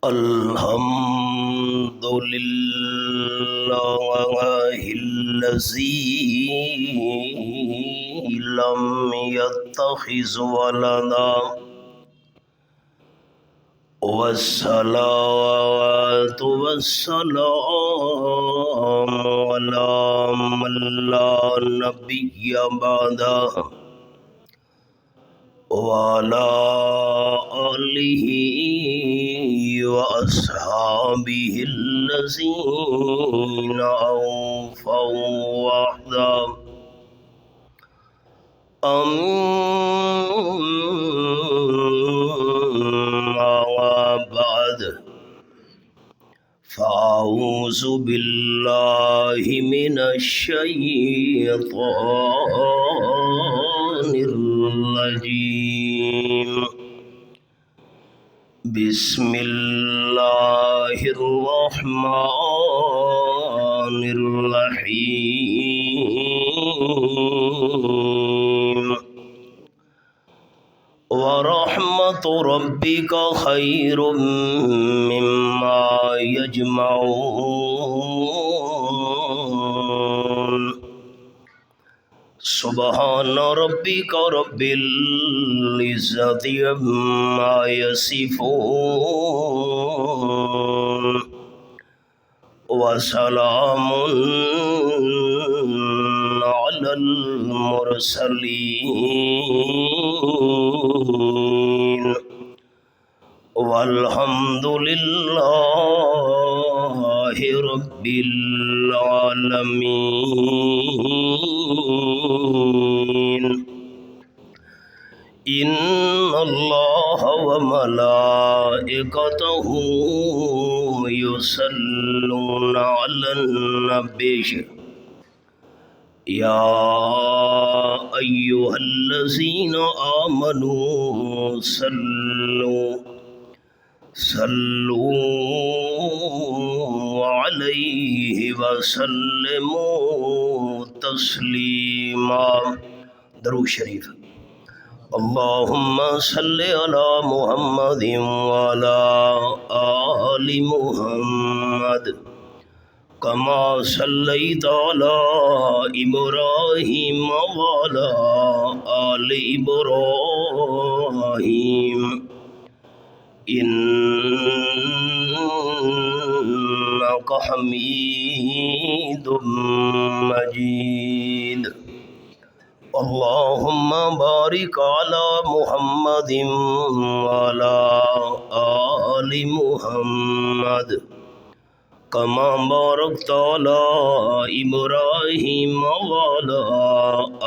الحمد لله الذي لم يتخذ ولدا والصلاة والسلام على من لا نبي بعده وعلى آله وأصحابه الذين أوفوا وحده أما بعد فأعوذ بالله من الشيطان الرجيم بسم الله الرحمن الرحيم ورحمة ربك خير مما يجمعون سبحان ربك رب العزة عما يصفون وسلام على المرسلين والحمد لله رب العالمين إن الله وملائكته يصلون على النبي يا أيها الذين آمنوا صلوا عليه وسلموا تسليما درود شریف اللهم صل على محمد وعلى آل محمد كما صليت على إبراهيم وعلى آل إبراهيم إنك حميد مجيد اللهم بارك على محمد وعلى آل محمد كما باركت على إبراهيم وعلى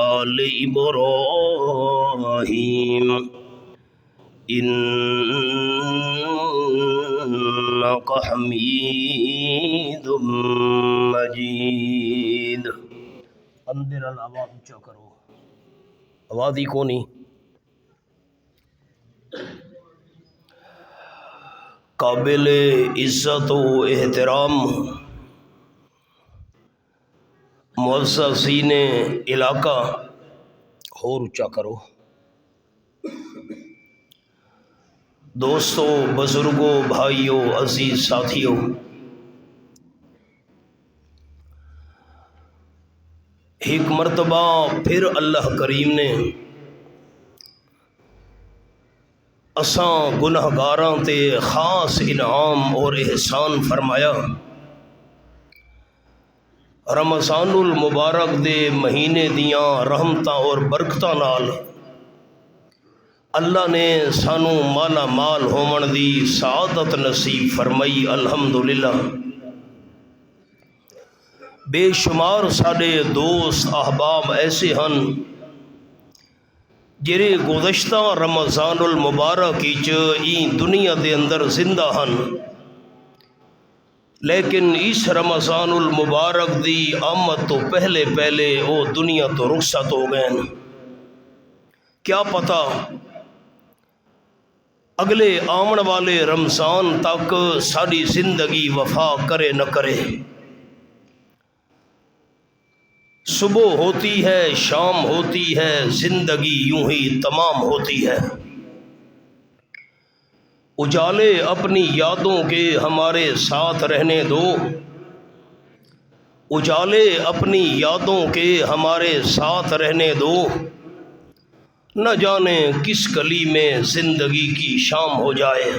آل إبراهيم إنك حميد مجيد اندر الآواز اونچا کرو آواز ہی کونی قابل عزت و احترام مؤسسین علاقہ اور اونچا کرو دوستو بزرگوں بھائیوں عزیز ساتھیوں ایک مرتبہ پھر اللہ کریم نے اساں گنہگاراں تے خاص انعام اور احسان فرمایا رمضان المبارک دے مہینے دیاں رحمتاں اور برکتاں نال اللہ نے سانو مالا مال ہومن دی سعادت نصیب فرمائی الحمدللہ بے شمار ساڈے دوست احباب ایسے ہن جڑے گزشتہ رمضان المبارک وچ دنیا دے اندر زندہ ہن لیکن اس رمضان المبارک دی آمد تو پہلے وہ دنیا تو رخصت ہو گئے ہیں۔ کیا پتہ اگلے آمن والے رمضان تک ساری زندگی وفا کرے نہ کرے۔ صبح ہوتی ہے شام ہوتی ہے زندگی یوں ہی تمام ہوتی ہے۔ اجالے اپنی یادوں کے ہمارے ساتھ رہنے دو، اجالے اپنی یادوں کے ہمارے ساتھ رہنے دو، نہ جانے کس گلی میں زندگی کی شام ہو جائے۔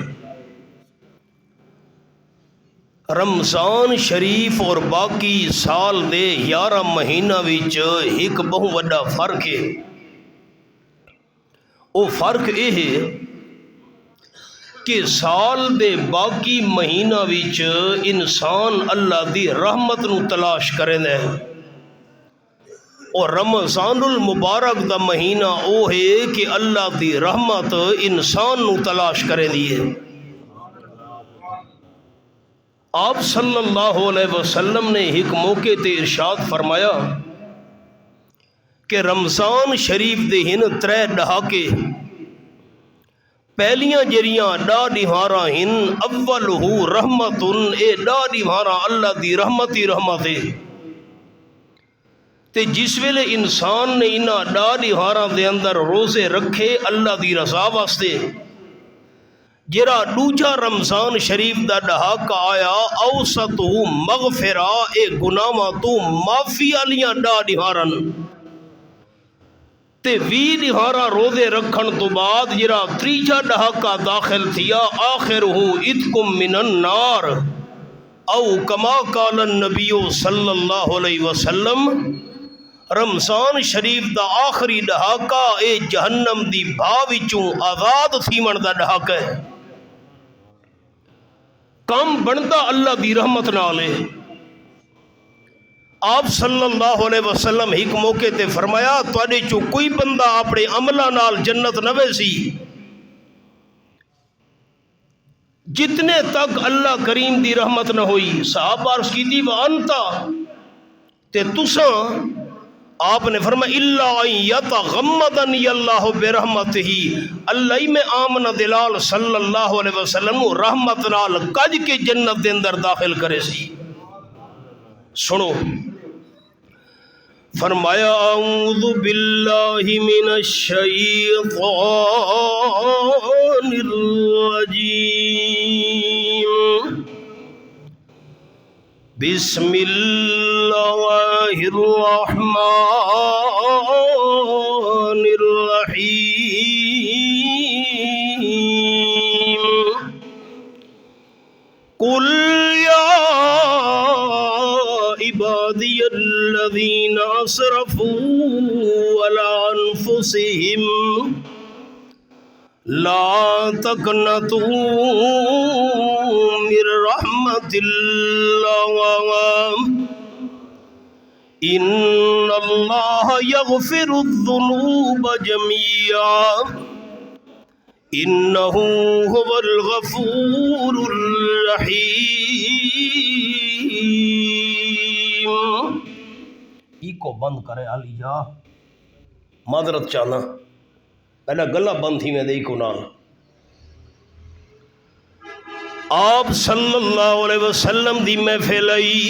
رمضان شریف اور باقی سال دے 11 مہینہ وچ ایک بہت بڑا فرق ہے۔ وہ فرق یہ ہے کہ سال دے باقی مہینہ وچ انسان اللہ دی رحمت نو تلاش کریندا ہے، اور رمضان المبارک دا مہینہ وہ ہے کہ اللہ دی رحمت انسان نو تلاش کرے دی ہے۔ آپ صلی اللہ علیہ وسلم نے ایک موقع تے ارشاد فرمایا کہ رمضان شریف دے ہن 3 ڈہاکے، پہلیاں جڑیاں ڈاہ ڈیہاراں ہن، اولہ رحمت، اے ڈاہ ڈیہاراں اللہ دی رحمت ہی رحمت ہے۔ تے جس ویلے انسان نے انہاں ڈاہ ڈیہاراں دے اندر روزے رکھے اللہ دی رضا واسطے، جرا دوجا رمضان شریف دا ڈہاکا آیا، اوسطو مغفرہ، اے گناہاں تو معافی والیاں ڈاہ ڈیہارن، تے 20 ڈیہارا روزے رکھن تو بعد جرا تریجا ڈہاکا داخل تھیا، آخرہ اتکم من النار، او کما قال النبی صلی اللہ علیہ وسلم، رمضان شریف دا آخری ڈہاکا اے جہنم دی بھا وچوں آزاد تھیون دا ڈہاکا ہے۔ کم بنتا اللہ دی رحمت نالے۔ آپ صلی اللہ علیہ وسلم ایک موقع تے فرمایا، تواڈے چوں کوئی بندہ اپنے عملہ نال جنت نہ ویسی جتنے تک اللہ کریم دی رحمت نہ ہوئی۔ صحابہ عرض کی تھی وانتا، تے تساں، آپ نے فرمایا الا ان یتغمدنی اللہ برحمتہ، اللہ میں آمنہ دلال صلی اللہ علیہ وسلم رحمت نال کج کے جنت دے اندر داخل کرے سی۔ سنو، فرمایا اعوذ باللہ من الشیطان الرجیم، بسم اللہ الرحمن الرحیم، قل یا عبادی الذین اسرفوا علی انفسہم لا تقنطوا من رحمت اللہ ان اللہ یغفر الذنوب جميعا انہ هو الغفور الرحیم۔ کو بند کرے علی جا، معذرت چاہنا پہلا گلہ بند تھی میں دے کو نال۔ آپ صلی اللہ علیہ وسلم دی محفل آئی،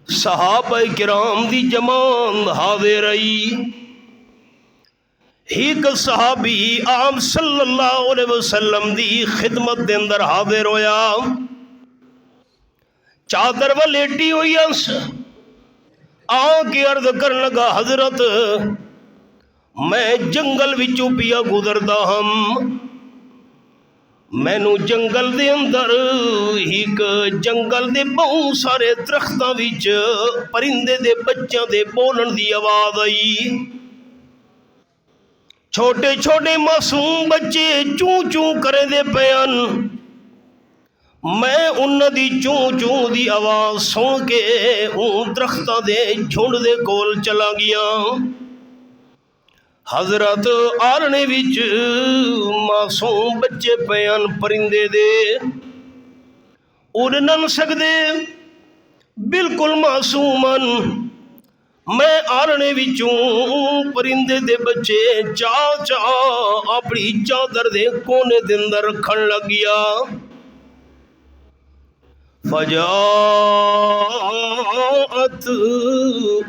صحابہ کرام دی جمان حاضر آئی، ایک صحابی آپ صلی اللہ علیہ وسلم دی خدمت دے اندر حاضر ہویا، چادر و لیٹی ہوئی اس آن کے عرض کرنے لگا، حضرت میں جنگل وچوں پیا گزردا ہم، مینو جنگل دے اندر ایک جنگل دے بہت سارے درختاں وچ پرندے دے بچیاں دے بولن دی آواز آئی، چھوٹے چھوٹے معصوم بچے چوں چوں کرے دے پیان، میں انہاں دی چوں چوں دی آواز سن کے ان درختاں دے جھنڈ دے کول چلا گیا۔ حضرت آلنے وچ معصوم بچے پیان پرندے دے اڑ نہ سکدے، بالکل معصومن، میں آلنے وچوں پرندے دے بچے چاہ چاہ اپنی چادر دے کونے دے اندر رکھن لگ گیا۔ فجاءت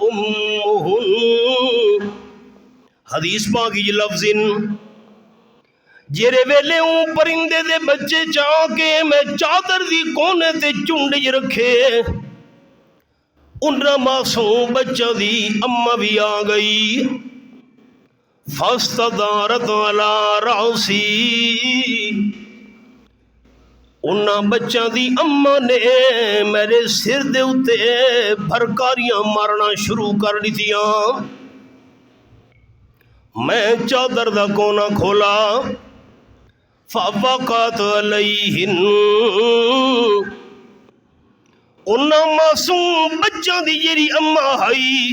امہن، حدیث پاک کی لفظ جیرے ویلے پرندے دے بچے چاہ کے میں چادر دی کونے تے چنڈ رکھے انہاں معصوم بچہ دی اما بھی آ گئی فاستدارت علی راسی انہاں بچہ دی اما نے میرے سر دے اتے بھرکاریاں مارنا شروع کر دیتیاں میں چادر دا کونا کھولا فوقعت علیہن انہاں معصوم بچہ دی جیری اما ہائی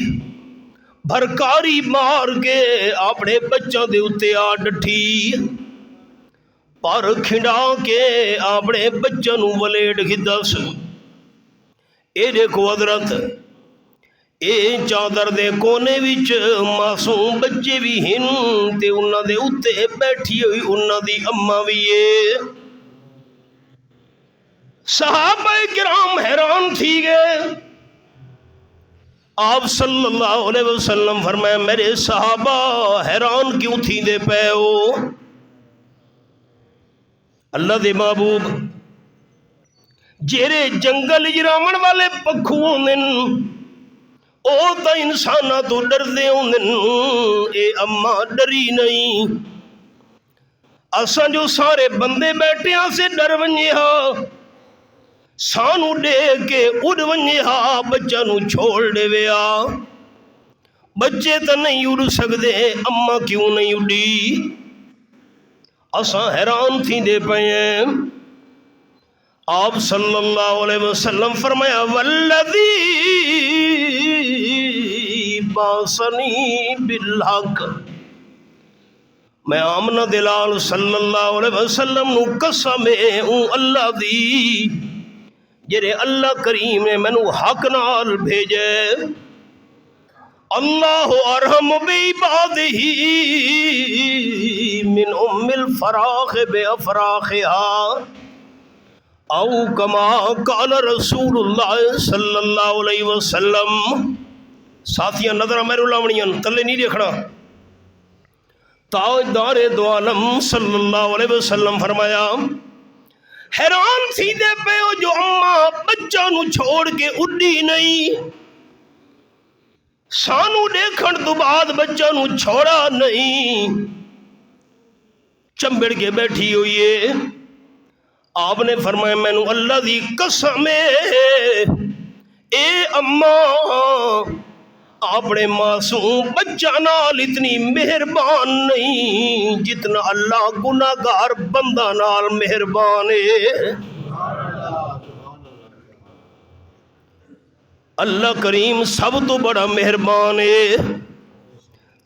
بھرکاری مار کے اپنے بچہ دے اتے آ ڈٹھی پر کھنڈا کے اپنے بچہ نو ولیٹ گھدس اے دیکھو حضرت اے چادر دے کونے وچ معصوم بچے بھی ہن تے انہاں دے اتے بیٹھی ہوئی انہاں دی اما بھی ہے صحابہ کرام حیران تھی گئے آپ صلی اللہ علیہ وسلم فرمایا میرے صحابہ حیران کیوں تھی دے پے ہو اللہ دے محبوب جیرے جنگل جراون والے پکھو ہوندن او تا انسانہ تو ڈر دے ہوندن اے اما ڈری نہیں اساں جو سارے بندے بیٹھے ہاں سے ڈر ونجے ہاں سانو دے کے اڑ ونجے ہاں بچہ نو چھوڑ دے ویا بچے تا نہیں اڑ سکدے اما کیوں نہیں اڑی اساں حیران تھی دے پئیں آپ صلی اللہ علیہ وسلم فرمایا والذی باسنی بالحق میں آمنہ دلال صلی اللہ علیہ وسلم نو قسم اللہ دی جرے اللہ کریم نے مینو حق نال بھیجے اللہ ارحم بعبادہ من ام الفراخ بے افراخها او کما قال رسول اللہ صلی اللہ علیہ وسلم ساتھیاں نظر میرے لاونیاں تلے نہیں دیکھنا تاجدار دو عالم صلی اللہ علیہ وسلم فرمایا حیران تھی دے پے ہو جو اماں بچہ نو چھوڑ کے اڈی نہیں سانو دیکھن تو بعد بچہ نو چھوڑا نہیں چمبڑ کے بیٹھی ہوئی ہے آپ نے فرمایا میں نو اللہ دی قسم اے اماں اپنے معصوم بچہ نال اتنی مہربان نہیں جتنا اللہ گناہگار بندہ نال مہربان ہے اللہ کریم سب تو بڑا مہربان ہے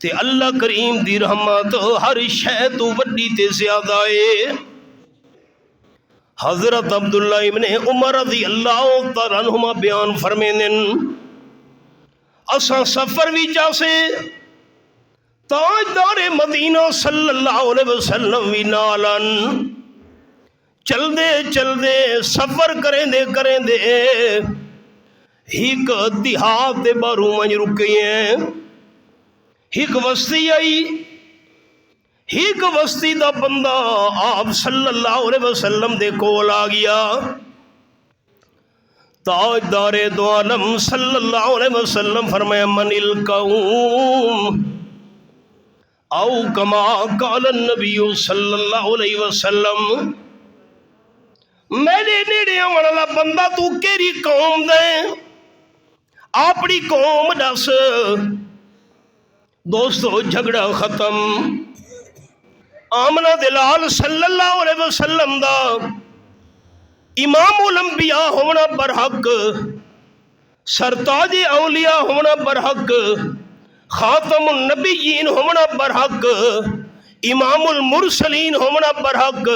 تے اللہ کریم دی رحمت ہر شے تو وڈی تے زیادہ ہے حضرت عبداللہ ابن عمر رضی اللہ تعالیٰ عنہما بیان فرمیندن اساں سفر بھی جاسے تاجدار مدینہ صلی اللہ علیہ وسلم بھی نالن چل دے سفر کریں دے ہیک دیہات دے باروں منج رکے ہیں ہیک وسطی آئی ہیک وسطی دا بندہ آپ صلی اللہ علیہ وسلم دے کول آ گیا تاجدار دو عالم صلی اللہ علیہ وسلم فرمایا من القوم او کما قال النبی صلی اللہ علیہ وسلم میرے نیڑے والا بندہ تو کیری قوم دے اپنی قوم دس دوستو جھگڑا ختم آمنہ دلال صلی اللہ علیہ وسلم دا امام الانبیاء ہونا برحق سرتاج اولیاء ہونا برحق خاتم النبیین ہونا برحق امام المرسلین ہونا برحق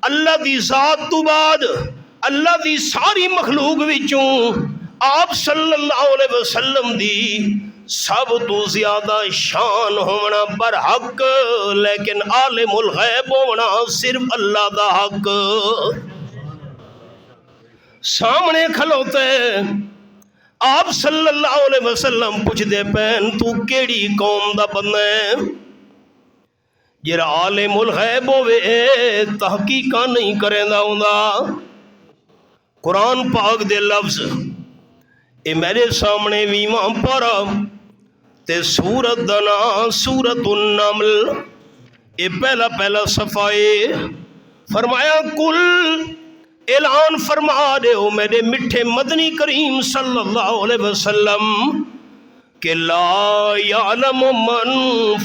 اللہ دی ذات تو بعد اللہ دی ساری مخلوق وچوں آپ صلی اللہ علیہ وسلم دی سب تو زیادہ شان ہونا برحق لیکن عالم الغیب ہونا صرف اللہ دا حق سامنے کھلوتے آپ صلی اللہ علیہ وسلم پوچھ دے پین تو کیڑی قوم دا بندہ ہے جڑا عالم الغیب ہوے تحقیقاں نہیں کریندا ہوندا۔ قرآن پاک دے لفظ اے میرے سامنے ویواں پارا تے سورت دا نام سورت النمل، اے پہلا صفحہ اے۔ فرمایا کل اعلان فرما دے ہو میرے میٹھے مدنی کریم صلی اللہ علیہ وسلم کہ لا یعلم من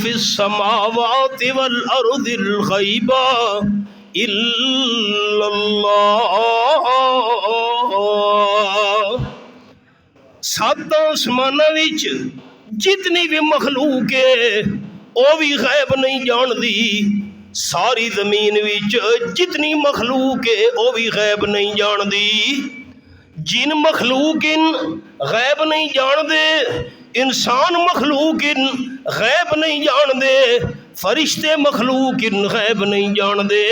فی السماوات والارض الغیب الا اللہ۔ سات آسماناں وچ جتنی بھی مخلوق ہے او بھی غیب نہیں جان دی، ساری زمین وچ جتنی مخلوق ہے او بھی غیب نہیں جان دی۔ جن مخلوق غیب نہیں جان دے، انسان مخلوق غیب نہیں جان دے، فرشتے مخلوق غیب نہیں جان دے۔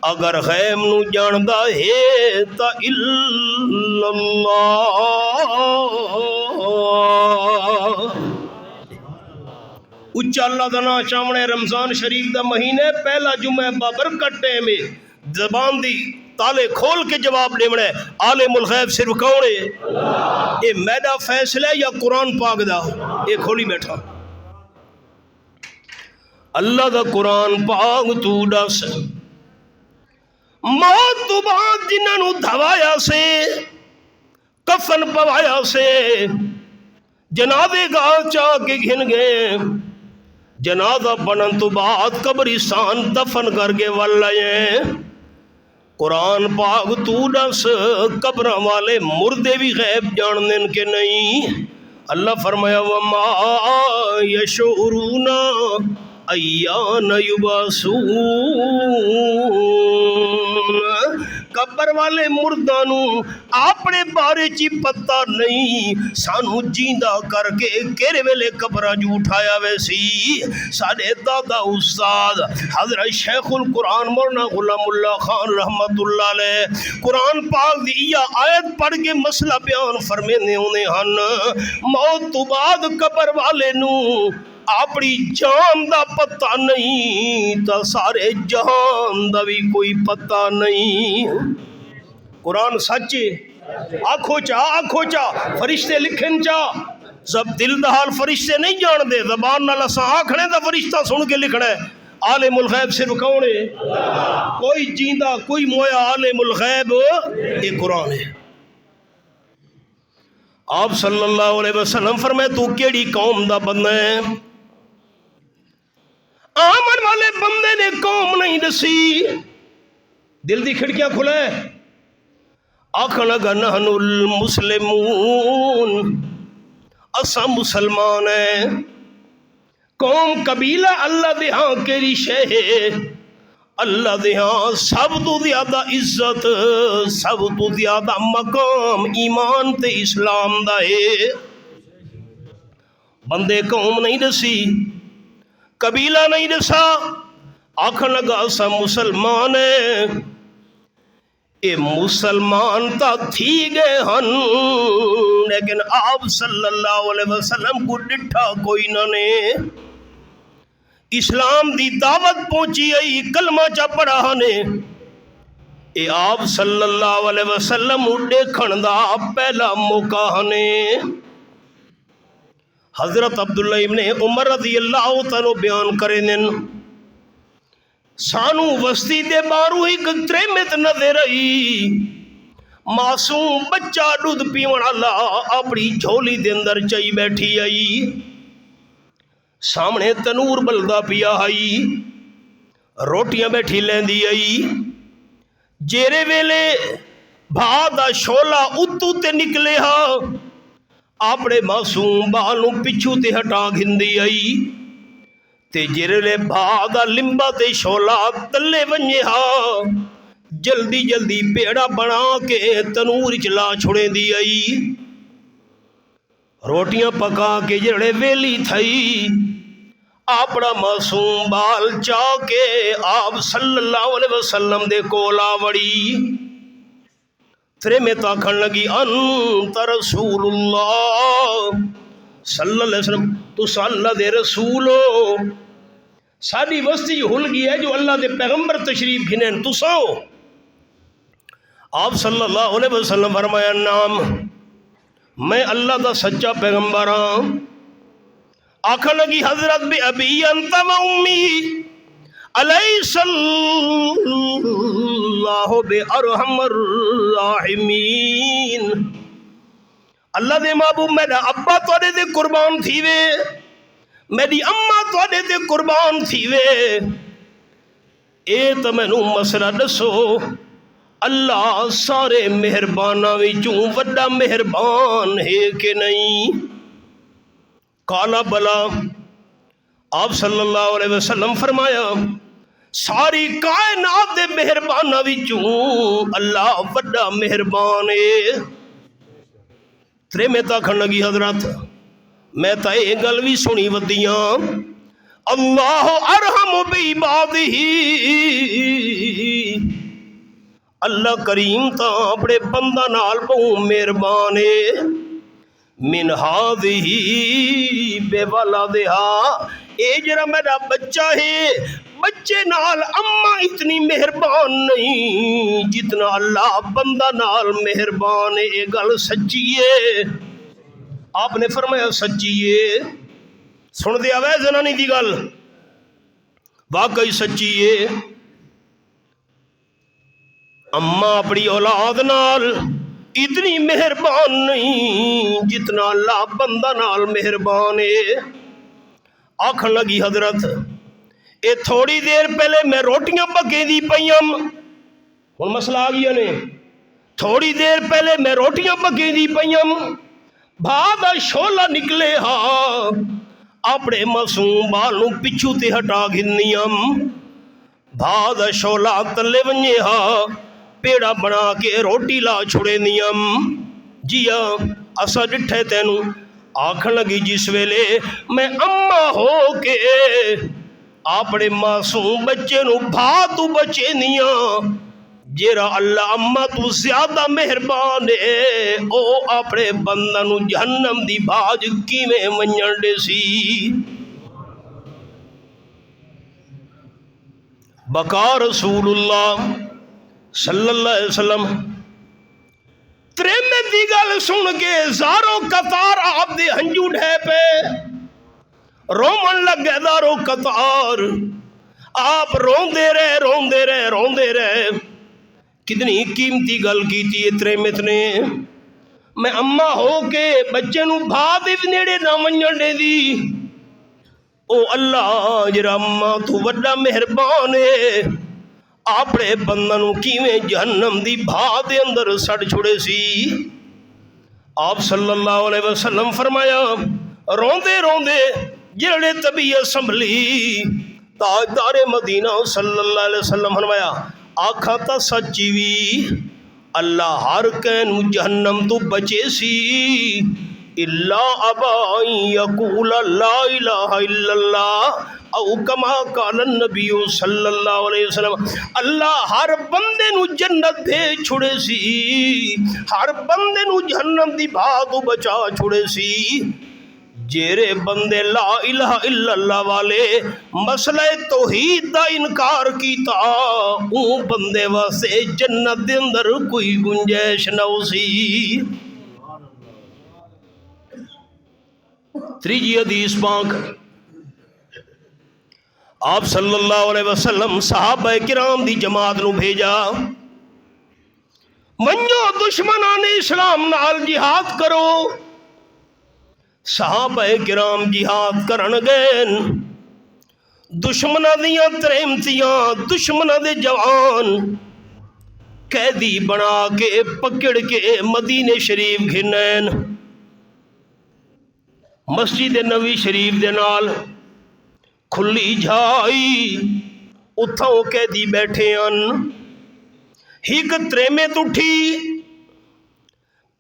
اگر غیب نو جاندا ہے تا الا اللہ۔ اچھا اللہ دا نام چاونے رمضان شریف دا مہینے پہلا جمعہ بابرکت ٹائم ہے، زبان دی تالے کھول کے جواب دیونا ہے عالم الغیب صرف کون ہے؟ اے میرا فیصلہ یا قرآن پاک دا؟ اے کھولی بیٹھا اللہ دا قرآن پاک تو دس موت تو بعد جنہاں نو دھوایا سے کفن پوایا سے جنازے گاہ چاہ کے گھن گئے، جنازہ بنن تو بعد قبرستان دفن کر کے والے قرآن پاک تو دس قبراں والے مردے بھی غیب جانن کے نہیں؟ اللہ فرمایا وما یشعرون ایان یبعثون، قبر والے مردانو اپنے بارے چی پتہ نہیں سانو جیندہ کر کے کیرے ویلے قبرہ جو اٹھایا ویسی۔ ساڑھے دادا استاد حضرت شیخ القرآن مولانا غلام اللہ خان رحمت اللہ علیہ قرآن پاک دی یہ آیت پڑھ کے مسئلہ بیان فرمینے ہونے ہن موت تو بعد قبر والے نو اپنی جان دا پتہ نہیں تا سارے جہان دا بھی کوئی پتہ نہیں۔ قرآن سچے آنکھو چا فرشتے لکھن چا سب دل دا حال فرشتے نہیں جان دے، زبان نال اساں آکھنے دا فرشتہ سن کے لکھنا ہے۔ عالم الغیب صرف کون ہے؟ کوئی جیندہ کوئی مویا عالم الغیب یہ قرآن ہے۔ آپ صلی اللہ علیہ وسلم فرمائے تو کیڑی قوم دا بندہ ہے؟ آمن والے بندے نے قوم نہیں دسی، دل دی کھڑکیاں کھلے آخر لگا نحن المسلمون، اسا مسلمان ہیں۔ قوم قبیلہ اللہ دے ہاں کیری شے ہے، اللہ دے ہاں سب تو زیادہ عزت سب تو زیادہ مقام ایمان تے اسلام دا ہے۔ بندے قوم نہیں دسی، قبیلہ نہیں دسا، آخر لگا اسا مسلمان ہیں۔ اے مسلمان تا تھی گئے ہن لیکن آپ صلی اللہ علیہ وسلم کو ڈٹھا کوئی نہ نے، اسلام دی دعوت پہنچی آئی کلمہ چا پڑھا نے، اے آپ صلی اللہ علیہ وسلم دیکھن دا پہلا موقع نے۔ حضرت عبداللہ ابن عمر رضی اللہ تعالیٰ بیان کریں سانو وستی دے بارو ہی گترے میں نظر آئی، معصوم بچہ دودھ پیون اللہ اپنی جھولی دے اندر چائی بیٹھی آئی، سامنے تنور بلدا پیا آئی، روٹیاں بیٹھی لیندی آئی، جیرے ویلے بھادا شولا اتو تے نکلے ہاں اپنے معصوم بالوں پچھو تے ہٹا گھندی آئی، تے جیرے بھادا لمبا تے شولا تلے ونجے ہاں جلدی جلدی پیڑا بنا کے تنور چلا چھوڑے دی آئی، روٹیاں پکا کے جڑے ویلی تھئی اپنا معصوم بال چاہ کے آپ صلی اللہ علیہ وسلم دے کولا وڑی، ترے میں تاکھن لگی انت رسول اللہ صلی اللہ علیہ وسلم، تو اللہ دے رسولو ساری وسطی ہل گئی ہے جو اللہ دے پیغمبر تشریف گھنین تساں آپ صلی اللہ علیہ وسلم فرمایا نام میں اللہ دا سچا پیغمبر ہاں آکھن لگی حضرت بے ابی انت و امی علیہ اللہ بے ارحم الراحمین اللہ دے محبوب میرا ابا توڑے دے قربان تھی وے میری اماں توڑے دے قربان تھی وے اے تو میں نو مسئلہ دسو اللہ سارے مہربانہ وچوں وڈا مہربان ہے کہ نہیں کالا بلا آپ صلی اللہ علیہ وسلم فرمایا ساری کائنات دے مہربانہ وچوں اللہ وڈا مہربان ہے ترے میں تاکھن لگی حضرت میں تا یہ گل بھی سنی ودیاں اللہ ارحم بعبادہ اللہ کریم تا اپنے بندہ نال بہت مہربان ہے من ہذہ بے ولدہا اے جرا میرا بچہ ہے بچے نال اماں اتنی مہربان نہیں جتنا اللہ بندہ نال مہربان ہے یہ گل سچی ہے آپ نے فرمایا سچی ہے سن دیا وے زنانی دی گل واقعی سچی ہے اماں اپنی اولاد نال اتنی مہربان نہیں جتنا اللہ بندہ نال مہربان ہے آکھن لگی حضرت اے تھوڑی دیر پہلے میں روٹیاں پکے دی پئیم ہن مسئلہ آ گیا نے تھوڑی دیر پہلے میں روٹیاں پکے دی پئیم بھاء شولا نکلے ہاں اپنے معصوم بال نو پچھو تے ہٹا گھنیم بھاء شولا تلے ونجے ہاں پیڑا بنا کے روٹی لا چھڑے نیم جیا اسا ڈٹھے تینو آکھن لگی جس ویلے میں اماں ہو کے اپنے معصوم بچے نو بھا تو بچے نیاں جیرا اللہ اماں تو زیادہ مہربان ہے او اپنے بندہ نو جہنم دی بھاج کیویں ونجن دے سی بقا رسول اللہ صلی اللہ علیہ وسلم تریمے دی گل سن کے زارو قطار آپ دے ہنجو ڈھے پہ رومن لگے دارو قطار آپ روندے رہے کتنی قیمتی گل کی تھی تریمت نے میں اماں ہو کے بچے نو بھا دے نیڑے نہ ونجن دے دی او اللہ جرا اماں تو وڈا مہربان ہے اپنے بندہ نو کیویں جہنم دی بھا دے اندر سڑ چھڑے سی آپ صلی اللہ علیہ وسلم فرمایا روندے جڑے طبیعت سنبھلی تاجدار مدینہ صلی اللہ علیہ وسلم فرمایا آکھا تا سچی وی اللہ ہر کینو جہنم تو بچے سی اللہ ابا یقول لا الہ الا اللہ او کما قال النبی صلی اللہ علیہ وسلم اللہ ہر بندے نو جنت بھیج چھڑے سی ہر بندے نو جہنم دی بھاگ بچا چھڑے سی جیرے بندے لا الہ الا اللہ والے مسئلہ توحید دا انکار کیتا اون بندے واسے جنت دے اندر کوئی گنجائش نہ سی تریجی حدیث پاک آپ صلی اللہ علیہ وسلم صحابہ کرام دی جماعت نو بھیجا منجو دشمنان اسلام نال جہاد کرو صحابہ کرام جہاد کرن گئے دشمنہ دیاں تریمتیاں دشمنہ دے جوان قیدی بنا کے پکڑ کے مدینہ شریف گھنین مسجد نبی شریف دے نال کھلی جھائی اتھاں قیدی بیٹھے ان ہیک تریمت اٹھی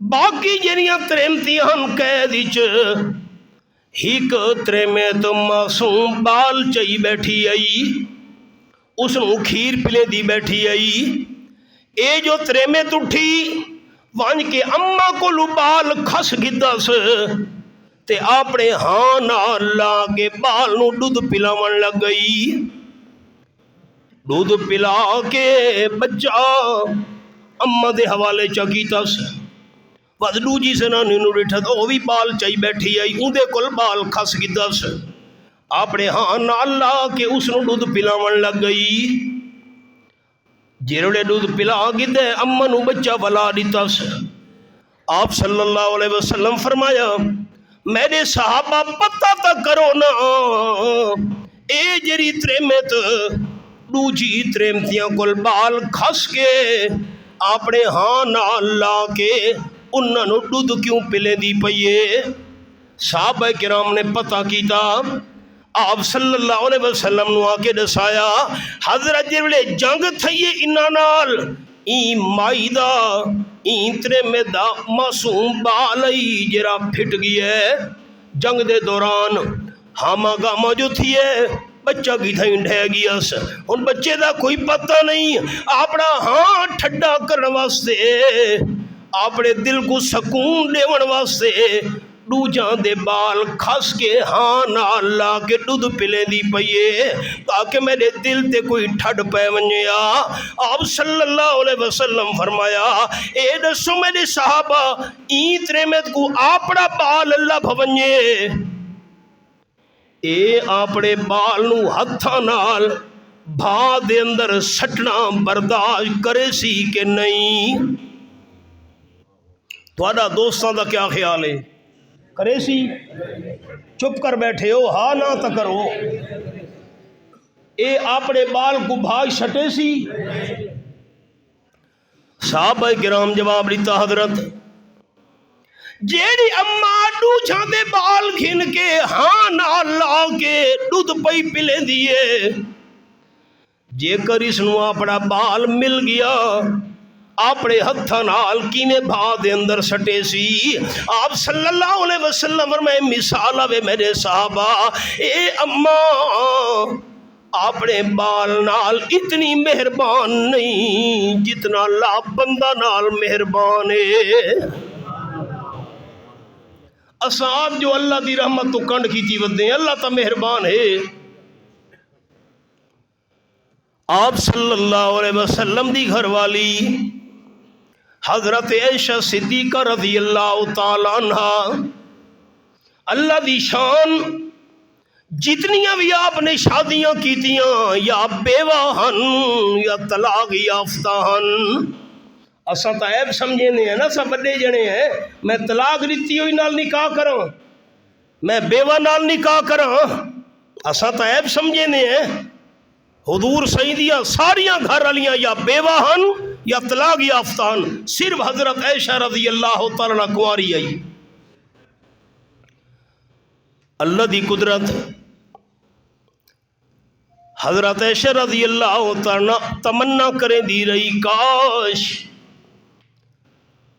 باقی جنیاں تریمتی ہن قیدی ہیک تریمت معصوم بال چائی بیٹھی آئی اس نو کھیر پلے دی بیٹھی آئی اے جو تریمت اٹھی وانج کے اماں کو لبال کھس گدا سے تے اپنے ہاں نال لا کے بال نو دودھ پلاون لگ گئی. دودھ پلا کے بچہ اما دے حوالے چا کیتا سی. بس دوجی سنانی نو ڈٹھا تو وہ بھی بال چائی بیٹھی آئی, اندے کول بال کھس گیا سی. اپنے ہاں نال لا کے اس نو دودھ پلاون لگ گئی. جیرڑے دودھ پلا گدے اما نو بچہ ولا دیتا سی. آپ صلی اللہ علیہ وسلم فرمایا میرے صحابہ پتہ تا کرو نا اے جری تریمت دوجی تریمتیاں کول بال کھس کے اپنے ہاں نال لا کے انہاں نو دودھ کیوں پلے دی پئیے. صحابہ کرام نے پتہ کیتا. آپ صلی اللہ علیہ وسلم نو آکے دسایا حضرت جیڑے جنگ تھئیے انہاں نال این مائی دا این ترے دا معصوم بالی جرا پھٹ گئی ہے جنگ دے دوران. ہاما گاما جو تھی ہے بچہ کی تھا ڈھے گیا سے. ان بچے دا کوئی پتہ نہیں. اپنا ہاں ٹھڈا کرنے واسطے اپنے دل کو سکون دیون واسطے دو جان دے بال کھس کے ہاں نال لا کے دودھ پلے دی پئیے تاکہ میرے دل تے کوئی ٹھڈ پے ونجیا. آپ صلی اللہ علیہ وسلم فرمایا اے دسو میرے صحابہ این تریمت کو اپنا بال اللہ بھونجے اے اپنے بال نو ہتھاں نال بھا دے اندر سٹنا برداشت کرے سی کہ نہیں؟ تھوڑا دوستاں دا کیا خیال ہے؟ کرے سی؟ چپ کر بیٹھے ہو ہاں نہ تا کرو. اے اپنے بال کو بھائی سٹے سی؟ صحابہ کرام جواب دیتا حضرت جیڑی اما دو جاندے بال گھن کے ہاں نال لا کے دودھ پئی پلے دیے جے کر اس نو اپنا بال مل گیا اپنے ہتھاں نال کیویں بھا دے اندر سٹے سی. آپ صلی اللہ علیہ وسلم میں مثال آوے میرے صحابہ اے اما اپنے بال نال اتنی مہربان نہیں جتنا اللہ بندہ نال مہربان ہے. اصحاب جو اللہ دی رحمت تو کنڈ کی تھی ودے اللہ تا مہربان ہے. آپ صلی اللہ علیہ وسلم دی گھر والی حضرت عائشہ صدیقہ رضی اللہ تعالیٰ عنہ اللہ دی شان جتنیاں بھی آپ نے شادیاں کیتیاں یا بیوہ ہن یا طلاق یافتہ ہن اساں تا عیب سمجھے نہیں ہے نا. سب بڑے جنے ہیں میں طلاق دیتی ہوئی نال نکاح کراں میں بیوہ نال نکاح کراں اساں تا عیب سمجھے نہیں ہے. حضور سیدیاں ساریاں گھر والیاں یا بیوہ ہن یا طلاق یافتہ ہن. صرف حضرت عائشہ رضی اللہ تعالیٰ کنواری آئی. اللہ دی قدرت حضرت عائشہ رضی اللہ تعالیٰ تمنا کریں دی رہی کاش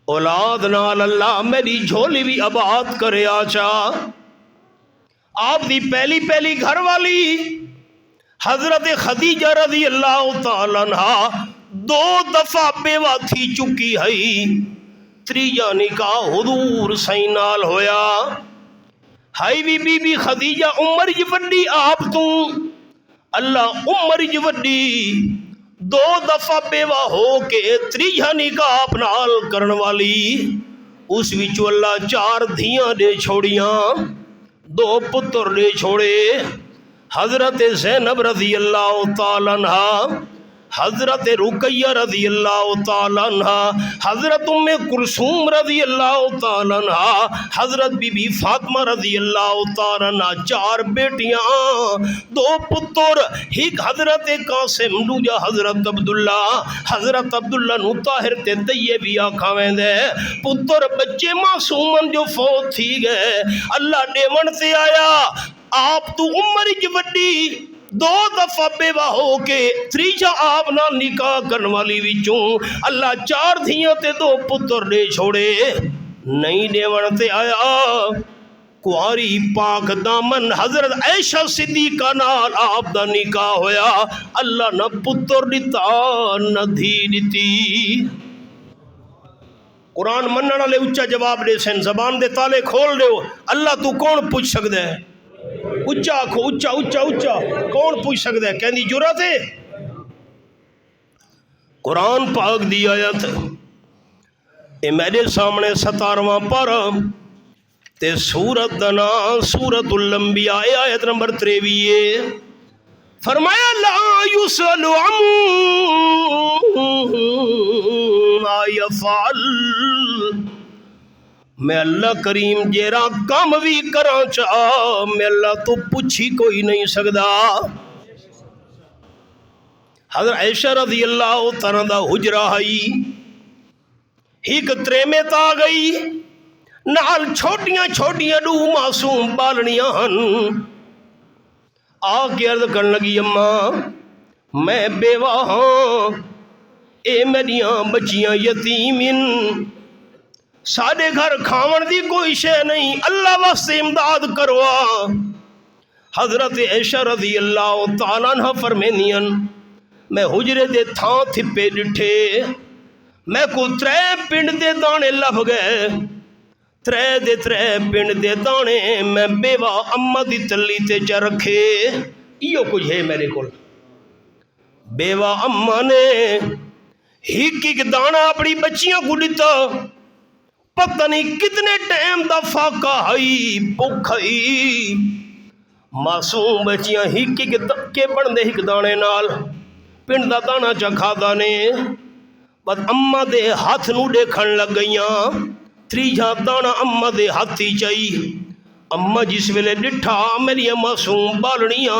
اولاد نال اللہ میری جھولی بھی آباد کرے آچا. آپ دی پہلی گھر والی حضرت خدیجہ رضی اللہ تعالیٰ عنہ 2 دفعہ بیوہ تھی چکی ہے. تریجا نکاح حضور سائیں نال ہویا. ہائی بی بی خدیجہ عمر جی وڈی آپ تو اللہ عمر جی وڈی 2 دفعہ بیوہ ہو کے تریجا نکاح آپ نال کرن والی. اس وچوں اللہ 4 دھیاں دے چھوڑیاں 2 پتر دے چھوڑے. حضرت زینب رضی اللہ تعالیٰ عنہ حضرت رقیہ رضی اللہ تعالیٰ عنہ حضرت ام کلثوم رضی اللہ تعالیٰ عنہ حضرت بی بی فاطمہ رضی اللہ تعالیٰ عنہ 4 بیٹیاں 2 پتر ایک حضرت قاسم دوجا حضرت عبداللہ نو طاہر تے طیبی آکھا ویندے پتر بچے معصومن جو فوت تھی گئے اللہ ڈیون تے آیا. آپ تو عمر کی وڈی 2 دفعہ بیوہ ہو کے تریجا آپ نال نکاح کرن والی وچوں اللہ 4 دھیاں تے 2 پتر دے چھوڑے. نہیں دیون تے آیا کواری پاک دامن حضرت عائشہ صدیقہ نال آپ دا نکاح ہویا. اللہ نہ پتر دتا نہ دھی دتی. قرآن منن والے اچا جواب دے سن، زبان دے تالے کھول دیو، اللہ تو کون پوچھ سکتا ہے؟ اچا آکھو، اچا اچا اچا، کون پوچھ سکتا ہے؟ کہندی جرات ہے؟ قرآن پاک دی آیت اے میرے سامنے 17واں پارہ تے سورت دا نام سورت الانبیاء آیت نمبر 23 فرمایا لا یسأل عما یفعل، میں اللہ کریم جیرا کام بھی کراں چاہ میں اللہ تو پوچھی کوئی نہیں سکدا۔ حضرت عائشہ رضی اللہ تعالیٰ دا حجرہ ہی ایک تریمے تا گئی، نال چھوٹیاں چھوٹیاں دو معصوم بالنیاں ہن، آ کے عرض کرن لگی اماں میں بیوہ ہاں، اے میریاں بچیاں یتیمن، ساڑے گھر کھاون دی کوئی شے نہیں، اللہ واسطے امداد کروا۔ حضرت عائشہ رضی اللہ تعالیٰ عنہ فرمینیاں میں حجرے دے تھاں تھپے ڈٹھے، میں کو 3 پنڈ دے دانے لب گئے، 3 پنڈ دے دانے میں بیوہ اماں دی تلی تے چا رکھے۔ ایو کچھ ہے میرے کول، بیوہ اماں نے ایک دانا اپنی بچیاں کو دیتا، پتہ نہیں کتنے ٹائم دا فاقہ ہئی بھوک ہئی، معصوم بچیاں ایک کے بندے ایک دانے نال پنڈ دا دانا چا کھادا نے، بس اماں دے ہاتھ نو دیکھن لگ گئیاں، 3 دانا اماں دے ہاتھ ہی چائی۔ اماں جس ویلے ڈٹھا میری معصوم بالنیاں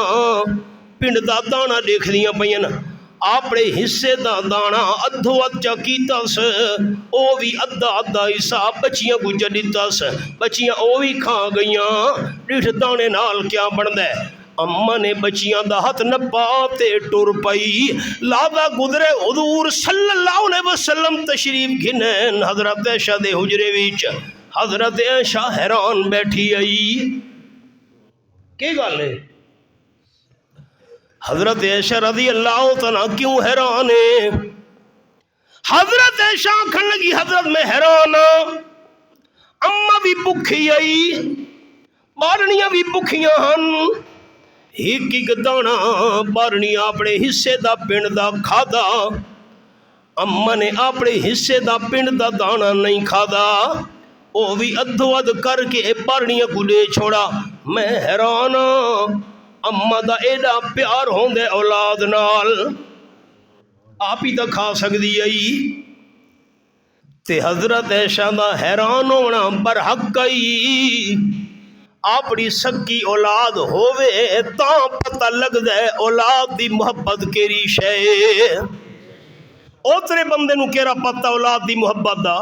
پنڈ دا دانا دیکھ دیاں پئیاں، اپنے حصے دا دانا ادھو اچا کیتا س، او بھی ادھا ادھا حصہ بچیاں کو جدیتا س، بچیاں او بھی کھا گئیاں، ڈٹھ دانے نال کیا بندہ ہے؟ اماں نے بچیاں دا ہاتھ نپا تے ٹر پئی، لادا گزرے حضور صلی اللہ علیہ وسلم تشریف گھنین حضرت عائشہ دے حجرے وچ، حضرت عائشہ حیران بیٹھی آئی، کی گل ہے؟ حضرت عائشہ رضی اللہ تعالیٰ کیوں حیران ہے؟ حضرت عائشہ کھن لگی حضرت میں حیران ہاں، اماں بھی بکھی آئی، بالنیاں بھی بکھیاں ہن، ایک دانا بالنیاں اپنے حصے دا پنڈ دا کھادا، اماں نے اپنے حصے دا پنڈ دا دانا نہیں کھادا، او بھی ادھو ادھ کر کے بالنیاں کو لے چھوڑا۔ میں حیران ہاں، اماں دا ایڈا پیار ہوندے اولاد نال، آپ ہی تا کھا سکدی آئی، تے حضرت عائشہ دا حیران ہونا برحق آئی، اپنی سکی اولاد ہووے تاں پتہ لگ دے اولاد دی محبت کیری شے، اوترے بندے نو کیرا پتہ اولاد دی محبت دا؟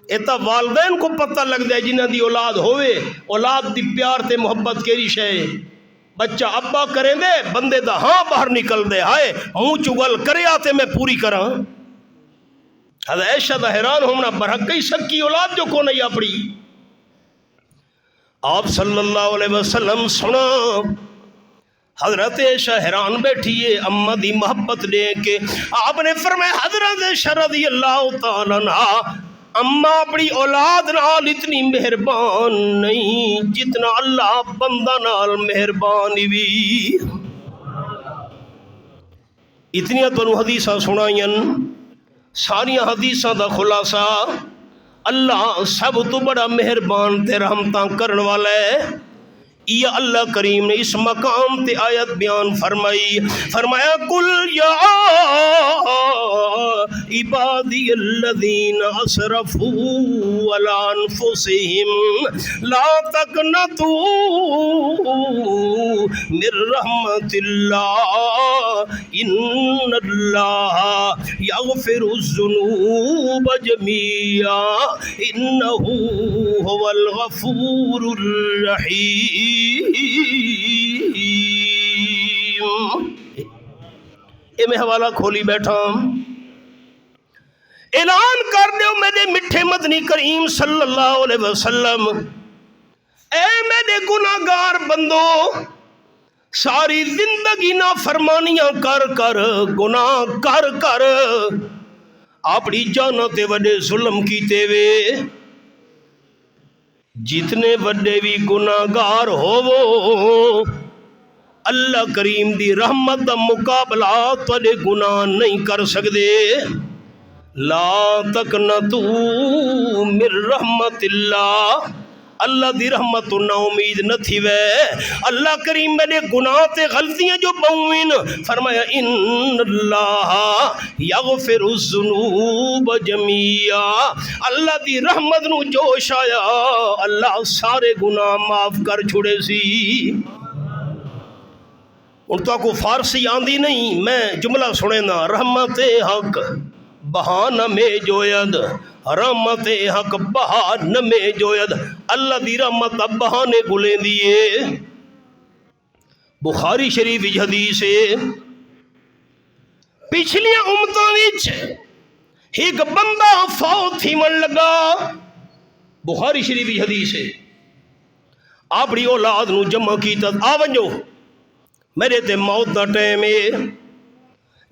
ایتا والدین کو پتہ لگ دے جنہ دی اولاد ہووے اولاد دی پیار تے محبت کیری شے۔ بچہ ابا کریں دے بندے دا ہاں باہر نکل دے، ہائے منہ چگل کرے آتے میں پوری کراں۔ حضرت عائشہ دا حیران ہونا برحقی سکی اولاد جو کو نہیں اپنی۔ آپ صلی اللہ علیہ وسلم سنا، حضرت عائشہ حیران بیٹھیے اماں دی محبت دے کے، آپ نے فرمایا حضرت عائشہ رضی اللہ تعالیٰ عنہ اماں اپنی اولاد نال اتنی مہربان نہیں جتنا اللہ بندہ نال مہربان بھی۔ اتنی تو حدیثاں سنائیں، ساریاں حدیثاں دا خلاصہ اللہ سب تو بڑا مہربان تے رحمتاں کرن والا ہے۔ یہ اللہ کریم نے اس مقام تے آیت بیان فرمائی، فرمایا کل یا عبادی الذین اسرفوا علی انفسہم لا تقنطوا من رحمت اللہ ان اللہ یغفر الذنوب جميعا انہ هو الغفور الرحیم۔ اے میں حوالہ کھولی بیٹھا، اعلان کر دیو میرے میٹھے مدنی کریم صلی اللہ علیہ وسلم، اے میرے گناہگار بندو، ساری زندگی نا فرمانیاں کر کر گناہ کر کر اپنی جاناں تے وڈے ظلم کیتے وے جتنے وڈے بھی گناہگار ہوو اللہ کریم دی رحمت دا مقابلہ تواڈے گناہ نہیں کر سکدے لا تقنطوا من رحمت اللہ اللہ دی رحمت تو نا امید نہ تھی وے اللہ کریم میرے گناہ تے غلطیاں جو بہوین فرمایا ان اللہ یغفر الذنوب جميعا اللہ دی رحمت نو جوش آیا اللہ سارے گناہ معاف کر چھڑے سی ان تو کو فارسی آندی نہیں میں جملہ سنے نا رحمت حق بہانہ میں جوید رحمت حق بہانہ میں جوید اللہ دی رحمت اب بہانے گلیں دیئے بخاری شریف حدیث ہے پچھلیاں امتوں وچ ایک بندہ فوت ہی من لگا بخاری شریف حدیث ہے اپنی اولاد نو جمع کیتا آ ونجو میرے تے موت دا ٹائم ہے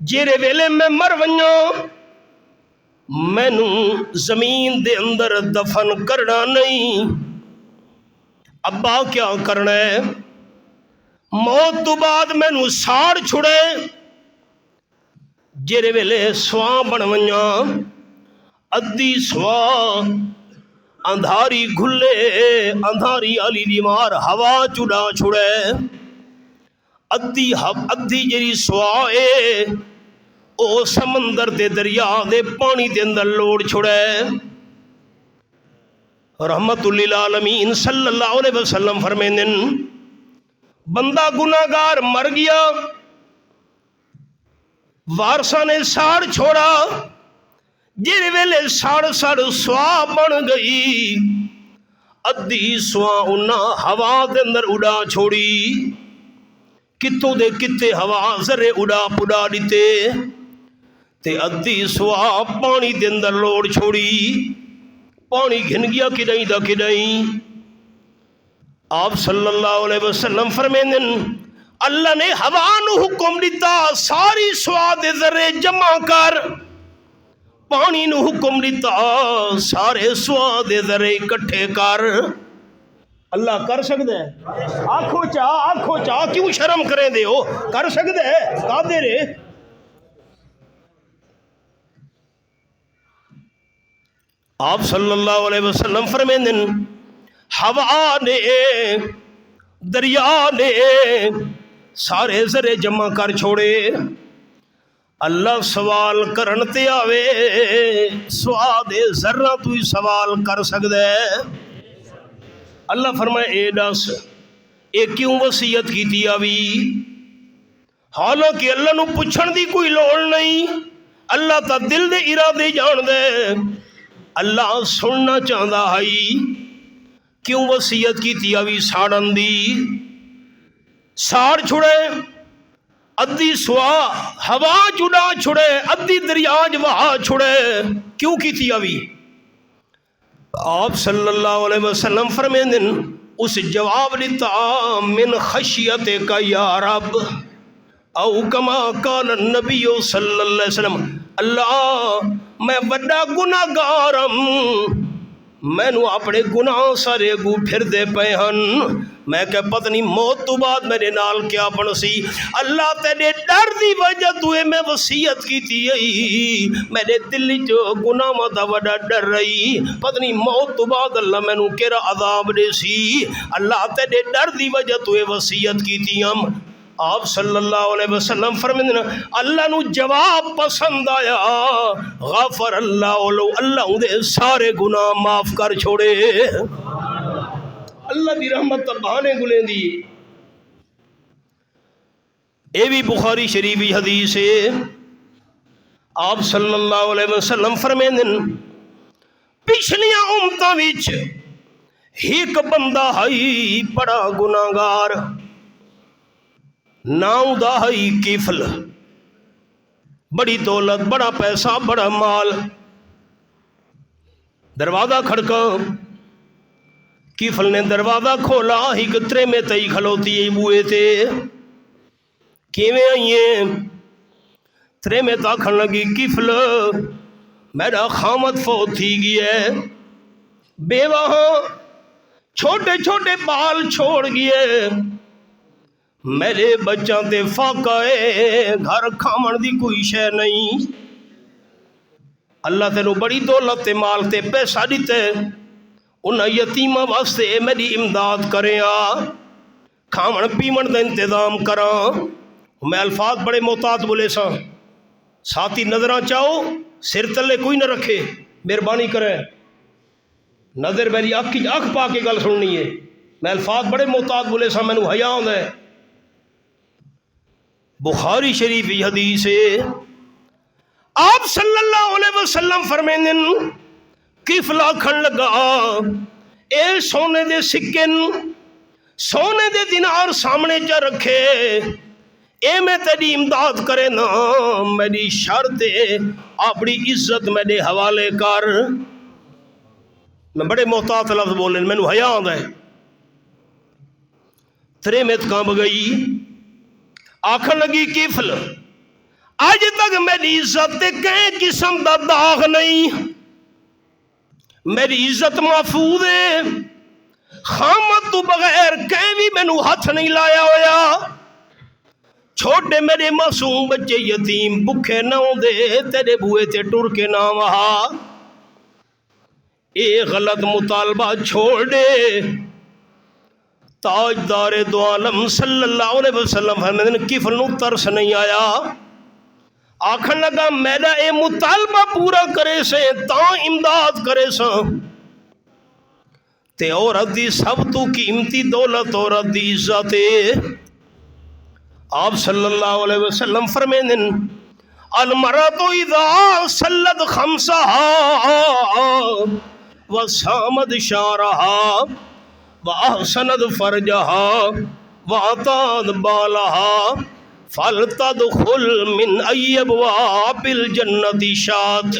جیرے ویلے میں مر ونجو مینو زمین دے اندر دفن کرنا نہیں ابا کیا کرنا ہے موت تو بعد مینو ساڑ چھڑے جیرے ویلے سواں بن ونجاں ادھی سواں اندھاری گھلے اندھاری علی دیوار ہوا چڑا چھڑے ادھی جیری سواں اے او سمندر دے دریا دے پانی دے اندر لوڑ چھڑے رحمت للعالمین صلی اللہ علیہ وسلم فرمیندن بندہ گناہگار مر گیا وارثاں نے ساڑ چھوڑا جیرے ویلے ساڑ سوا بن گئی ادھی سوا انہاں ہوا دے اندر اڑا چھوڑی کتوں دے کتے ہوا ذرے اڑا پڑا دیتے تے ادھی سوا پانی دے اندر لوڑ چھوڑی پانی گھن گیا کدائیں دا کدائیں آپ صلی اللہ علیہ وسلم فرمیندن اللہ نے ہوا نو حکم دیتا ساری سوا دے ذرے جمع کر پانی نو حکم دیتا سارے سوا دے ذرے اکٹھے کر اللہ کر سکتا ہے آنکھوں چاہ کیوں شرم کریں دے ہو کر سکتا ہے قادر ہے آپ صلی اللہ علیہ وسلم فرمیندن ہوا نے دریا نے سارے ذرے جمع کر چھوڑے اللہ سوال کرن تے آوے سوال دے ذرہ تو ہی سوال کر سکتا ہے اللہ فرمائے اے دس اے کیوں وصیت کی تھی آوی حالانکہ اللہ نو پوچھن دی کوئی لوڑ نہیں اللہ تا دل دے ارادے جان دے اللہ سننا چاہتا ہے کیوں وصیت کی تھی آوی ساڑن دی ساڑ چھڑے ادھی سوا ہوا چڑا چھڑے ادھی دریاج وہا چھڑے کیوں کی تھی آوی آپ صلی اللہ علیہ وسلم فرمیندن اس جواب دیتا من خشیت کا یا رب او کما قال النبی صلی اللہ علیہ وسلم اللہ میں بڑا گناہگارم میں نو اپنے گناہ سارے گو پھر دے پے ہن میں کہ پتنی موت تو بعد میرے نال کیا بن سی اللہ تیرے ڈر دی وجہ توے میں وصیت کی تھی میرے دل جو گناہ دا وڈا ڈر رہی پتنی موت تو بعد اللہ میں نو کیرا عذاب دے سی اللہ تیرے ڈر دی وجہ توے وصیت کی تھی ہم آپ صلی اللہ علیہ وسلم فرمیندن اللہ نو جواب پسند آیا غفر اللہ لو اللہ دے سارے گناہ معاف کر چھوڑے اللہ دی رحمت تا بہانے گلیں دی اے بھی بخاری شریفی حدیث ہے آپ صلی اللہ علیہ وسلم فرمیندن پچھلیاں امتاں وچ ایک بندہ ہے بڑا گناہگار ناؤں دا ہی کیفل بڑی دولت بڑا پیسہ بڑا مال دروازہ کھڑکا کیفل نے دروازہ کھولا ہی گترے میں تئی کھلوتی بوئے تھے کیویں آئیے ترے میں تاکھن لگی کیفل میرا خامد فوت تھی گیا، بیوہ ہاں، چھوٹے چھوٹے بال چھوڑ گئے، میرے بچوں تے فاقہ ہے، گھر کھامن دی کوئی شے نہیں۔ اللہ تینوں بڑی دولت تے مال تے پیسہ دیتے، انہاں یتیمہ واسطے میری امداد کریں، کھامن پیمن دا انتظام کراں۔ میں الفاظ بڑے محتاط بولے ساں، ساتھی نظراں چاہو سر تلے کوئی نہ رکھے، مہربانی کرے، نظر میری اکھ پا کے گل سننی ہے۔ میں الفاظ بڑے محتاط بولے ساں، مینوں حیا ہوندا ہے۔ بخاری شریف کی حدیث ہے، آپ صلی اللہ علیہ وسلم فرمیندن کفلا کھن لگا، اے سونے دے سکن، سونے دے دینار سامنے چا رکھے، اے میں تیری امداد کرے نا، میری شرط ہے اپنی عزت میرے حوالے کر۔ میں بڑے محتاط لفظ بولے، مینوں حیا آندا ہے۔ ترے میں کانب گئی، آکھن لگی کفل اج تک میری عزت تے کہیں قسم دا داغ نہیں، میری عزت محفوظ ہے، خامد تو بغیر کہیں بھی مینوں ہاتھ نہیں لایا ہویا، چھوٹے میرے معصوم بچے یتیم بکھے نہ دے، تیرے بوئے تے ٹر کے نہ وہا، اے غلط مطالبہ چھوڑ دے۔ تاجدار دو عالم صلی اللہ علیہ وسلم فرمائیں کفل نو ترس نہیں آیا، آکھن لگا میرا اے مطالبہ پورا کرے سے تاں امداد کرے سا، تے عورت دی سب تو قیمتی دولت عورت دی عزت ہے۔ آپ صلی اللہ علیہ وسلم فرمائیں المرأۃ اذا صلت خمسہا وصامت شعرہا وأحسنت فرجہا وأطاعت بالہا فلتدخل من أي أبواب الجنة شاءت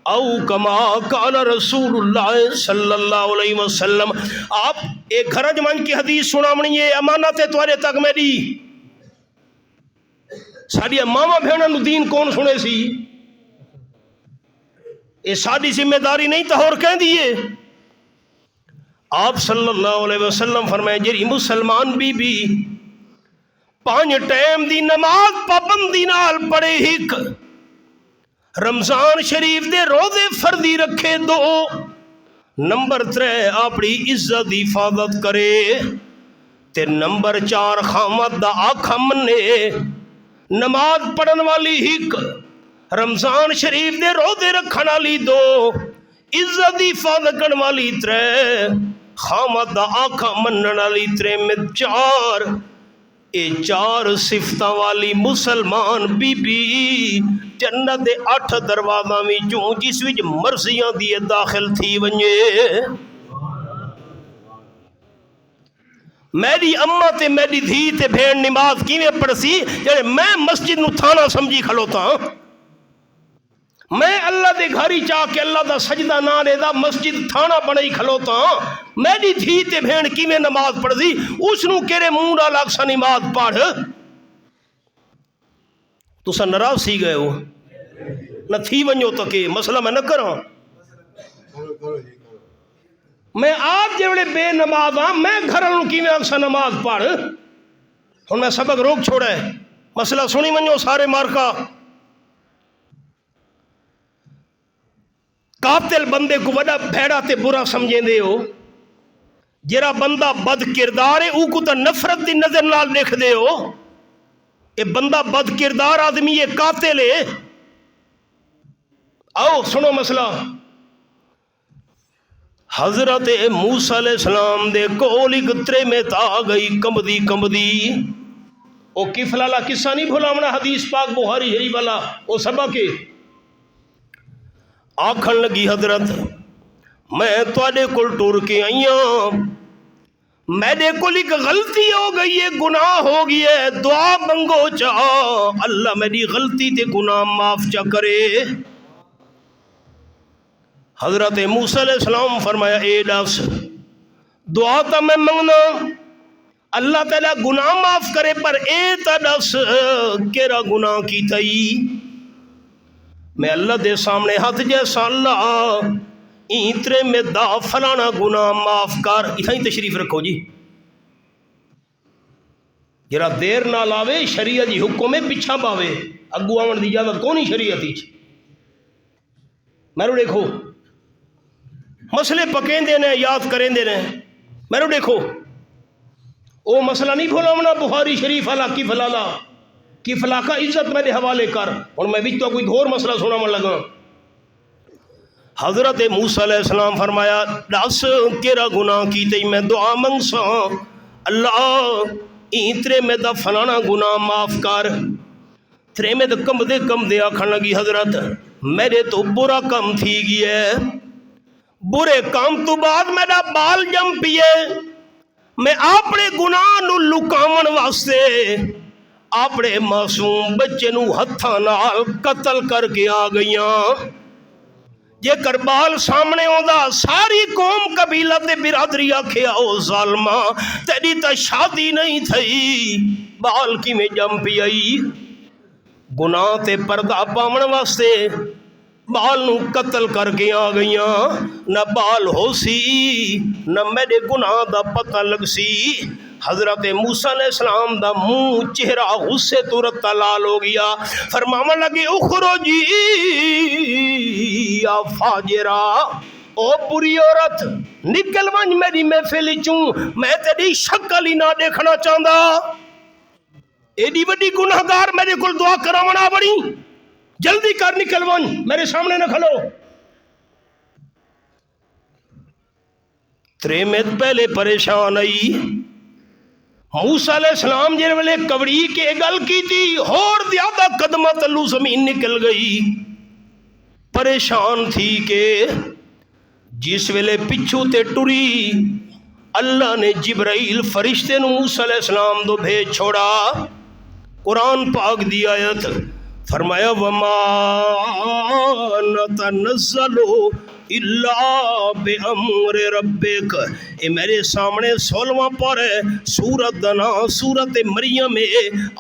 او کما قال رسول اللہ صلی اللہ علیہ وسلم۔ آپ ایک گھر جمان کی حدیث سنا منی یہ امانت ہے تمہارے تک میری، ساڑی ماما بھیڑا نو دین کون سنے سی، یہ ساڑی ذمہ داری نہیں تا اور کہہ دیئے۔ آپ صلی اللہ علیہ وسلم فرمائے جری مسلمان بی بی 5 ٹائم دی نماز پابندی نال پڑھے، ہک رمضان شریف دے روزے فردی رکھے 2، نمبر 3 اپنی عزت دی حفاظت کرے، تے نمبر 4 خامد دا آکھا منے، نماز پڑھن والی ہک، رمضان شریف دے روزے رکھن والی 2، عزت دی حفاظت کرن والی 3، خامد دا آکھا منن والی 3 میں 4، اے 4 صفتاں والی مسلمان بی بی جنت دے 8 دروازاں وچوں جس وچ مرضیاں دی داخل تھی ونجے۔ میری اماں تے میری دھی تے بھیڑ نماز کیویں پڑھسی جڑے میں مسجد نو تھانہ سمجھی کھلوتا ہاں، میں اللہ دے گھری چاہ کے اللہ دا سجدہ نہ لے دا مسجد تھانہ بنائی کھلوتا ہاں، میری دھی تے بھیڑ کیویں نماز پڑھ دی، اس نو کیرے منہ نال آکھسا نماز پڑھ، تسا ناراض سی گئے ہو نہ تھی ونجو تکے مسئلہ میں نہ کراں، میں آپ جوڑے بے نماز ہاں، میں گھروں کیویں آکھسا نماز پڑھ، ہن میں سبق روک چھوڑا ہے، مسئلہ سنی ونجو سارے مارکا۔ قاتل بندے کو وڈا بھیڑا تے برا سمجھیں دے ہو، جرا بندہ بد کردار ہے او کو تا نفرت دی نظر نال دیکھ دے ہو، اے بندہ بد کردار آدمی یہ قاتل ہے۔ آؤ سنو مسئلہ، حضرت موسیٰ علیہ السلام دے کولی گترے میں تا گئی کمبدی، او کفلالا قصہ نہیں بھولا حدیث پاک بخاری شریف والا او سبق ہے۔ آکھن لگی حضرت میں تواڈے کول ٹر کے آئی ہاں، میرے کول ایک غلطی ہو گئی ہے، گناہ ہو گیا ہے، دعا منگو چاہ اللہ میری غلطی تے گناہ معاف چا کرے۔ حضرت موسیٰ علیہ السلام فرمایا اے دس دعا تا میں منگنا اللہ تعالیٰ گناہ معاف کرے، پر اے تا دس کیرا گناہ کی تئی؟ میں اللہ دے سامنے ہاتھ جیسا اللہ اینترے میں دا فلانا گناہ معاف کر. اتھائی تشریف رکھو جی. جرا دیر نہ لاوے شریعت جی حکم میں پیچھا پاوے اگو آون دی اجازت کونی شریعت ہی. میرو دیکھو مسئلے پکیں دے نے یاد کریں دے نے. میرو دیکھو او مسئلہ نہیں بھولاونا بخاری شریف والا کی فلالا کی فلا کا عزت میرے حوالے کر. اور میں بھی تو کوئی اور مسئلہ سنا من لگا. حضرت موسیٰ علیہ السلام فرمایا دس کیرا گناہ کی تی میں دعا منگسا اللہ اینترے میں دا فلانا گناہ معاف کر. ترے میں دا کم دے آکھن لگی حضرت میرے تو برا کم تھی گیا ہے. برے کام تو بعد میرا بال جم پیے. میں اپنے گناہ نو لکاون واسطے اپنے معصوم بچے نو ہتھاں نال قتل کر کے آ گئیاں. جے کربال سامنے ہوندا ساری قوم قبیلہ تے برادری آکھے او ظالمہ تیری تا شادی نہیں تھئی بال کی میں جم پی آئی. گناہ تے پردہ پاون واسطے بال نو قتل کر کے آ گئیاں. نہ بال ہو سی نہ میرے گناہ دا پتہ لگ سی. حضرت موسیٰ علیہ السلام دا منہ چہرہ غصے تو رتا لال ہو گیا. فرماون لگے اخرجی یا فاجرہ او بری عورت نکل ونج میری محفل چوں میں تیری شکل ہی نہ دیکھنا چاہندا. ایڈی وڈی گناہگار میرے کول دعا کراونا بڑی جلدی کر نکل ونج میرے سامنے نہ کھلو. ترے میں پہلے پریشان آئی. موسیٰ علیہ السلام جن ویلے کبڑی کے گل کی تھی اور زیادہ قدمہ تلو زمین نکل گئی. پریشان تھی کہ جس ویلے پچھو تے ٹری اللہ نے جبرائیل فرشتے نو موسیٰ علیہ السلام دو بھیج چھوڑا. قرآن پاک دی آیت فرمایا وما نتنزل الا بامر ربک. اے میرے سامنے 16واں پارہ ہے سورت دنا سورت مریم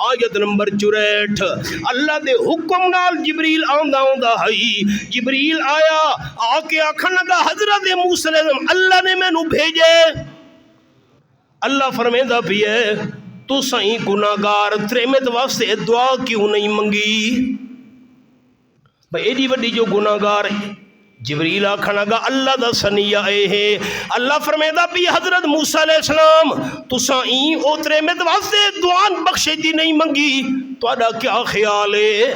آیت نمبر 64. اللہ دے حکم نال جبریل آندا ہئی. جبریل آیا آ کے آکھن لگا حضرت موسیٰ علیہ السلام اللہ نے مینوں بھیجے. اللہ فرمیندہ بھی ہے تو سائیں گناہگار تریمت واسطے دعا کیوں نہیں منگی. بھئی ایڈی وڈی جو گناہگار جبریل آکھن لگا اللہ دا سنیہ اے ہے. اللہ فرمیندہ بھی حضرت موسیٰ علیہ السلام تو سائیں او تریمت واسطے دعا بخشے دی نہیں منگی. تو اڈا کیا خیال ہے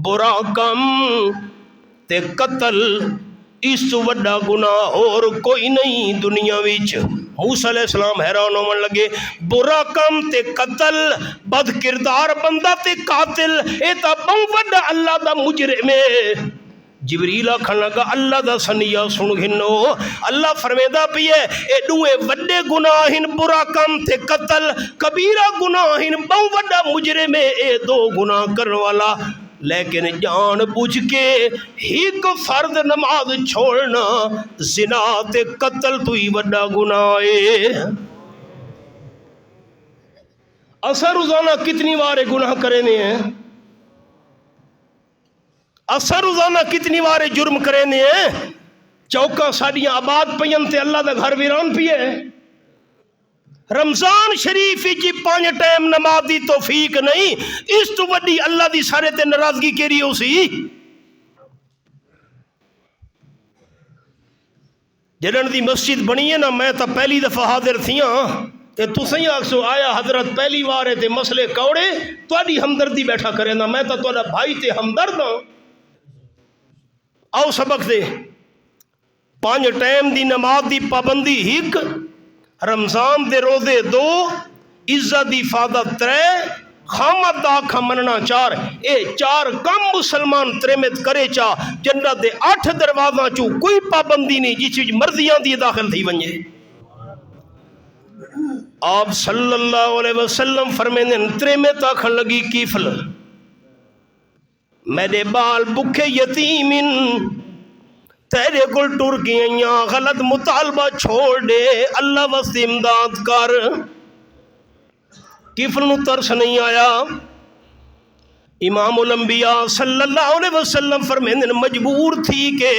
برا کم تے قتل اس وڈا گناہ اور کوئی نہیں دنیا وچ. موسیٰ علیہ السلام حیران ہون لگے برا کم تے قتل بد کردار بندہ تے قاتل اے تا بہت وڈا اللہ دا مجرم ہے. جبریل آکھن لگا اللہ دا سنیہ سن گھنو. اللہ فرمیندہ پی ہے اے دوئے وڈے گناہ ہن برا کم تے قتل کبیرہ گناہ ہن بہت وڈا مجرم ہے. اے دو گناہ کرنے والا لیکن جان بوجھ کے ایک فرد نماز چھوڑنا زنا تے قتل تو ہی وڈا گناہ ہے. اثر روزانہ کتنی بار گناہ کرنے ہیں. اثر روزانہ کتنی بار جرم کرنے ہیں. چوکاں ساڑیاں آباد پین تے اللہ دا گھر ویران پیے. رمضان شریف جی 5 ٹائم نماز دی توفیق نہیں اس تو وڈی اللہ دی سارے تے ناراضگی کیری ہو سی. جنہاں دی مسجد بنی ہے نا میں تا پہلی دفعہ حاضر تھیاں تے تسیں آکسو آیا حضرت پہلی بار ہے تے مسئلے کوڑے تواڈی ہمدردی بیٹھا کرے نا میں تا تواڈا بھائی تے ہمدرد ہاں. آؤ سبق دے 5 ٹائم دی نماز دی پابندی ایک رمضان دے روزے 2 عزت دی حفاظت 3 خامت دا آکھا مننا 4 اے 4 کم مسلمان تریمت کرے چا جنت دے 8 دروازہ چو کوئی پابندی نہیں جس وچ مرضیاں دی داخل تھی ونجے. آپ صلی اللہ علیہ وسلم فرمیندے تریمت آکھن لگی کیفل میرے بال بکھے یتیمن تیرے گل ٹر گئیاں غلط مطالبہ چھوڑ دے اللہ واسط امداد کر. کفل نو ترس نہیں آیا امام الانبیاء صلی اللہ علیہ وسلم فرمیندن مجبور تھی کہ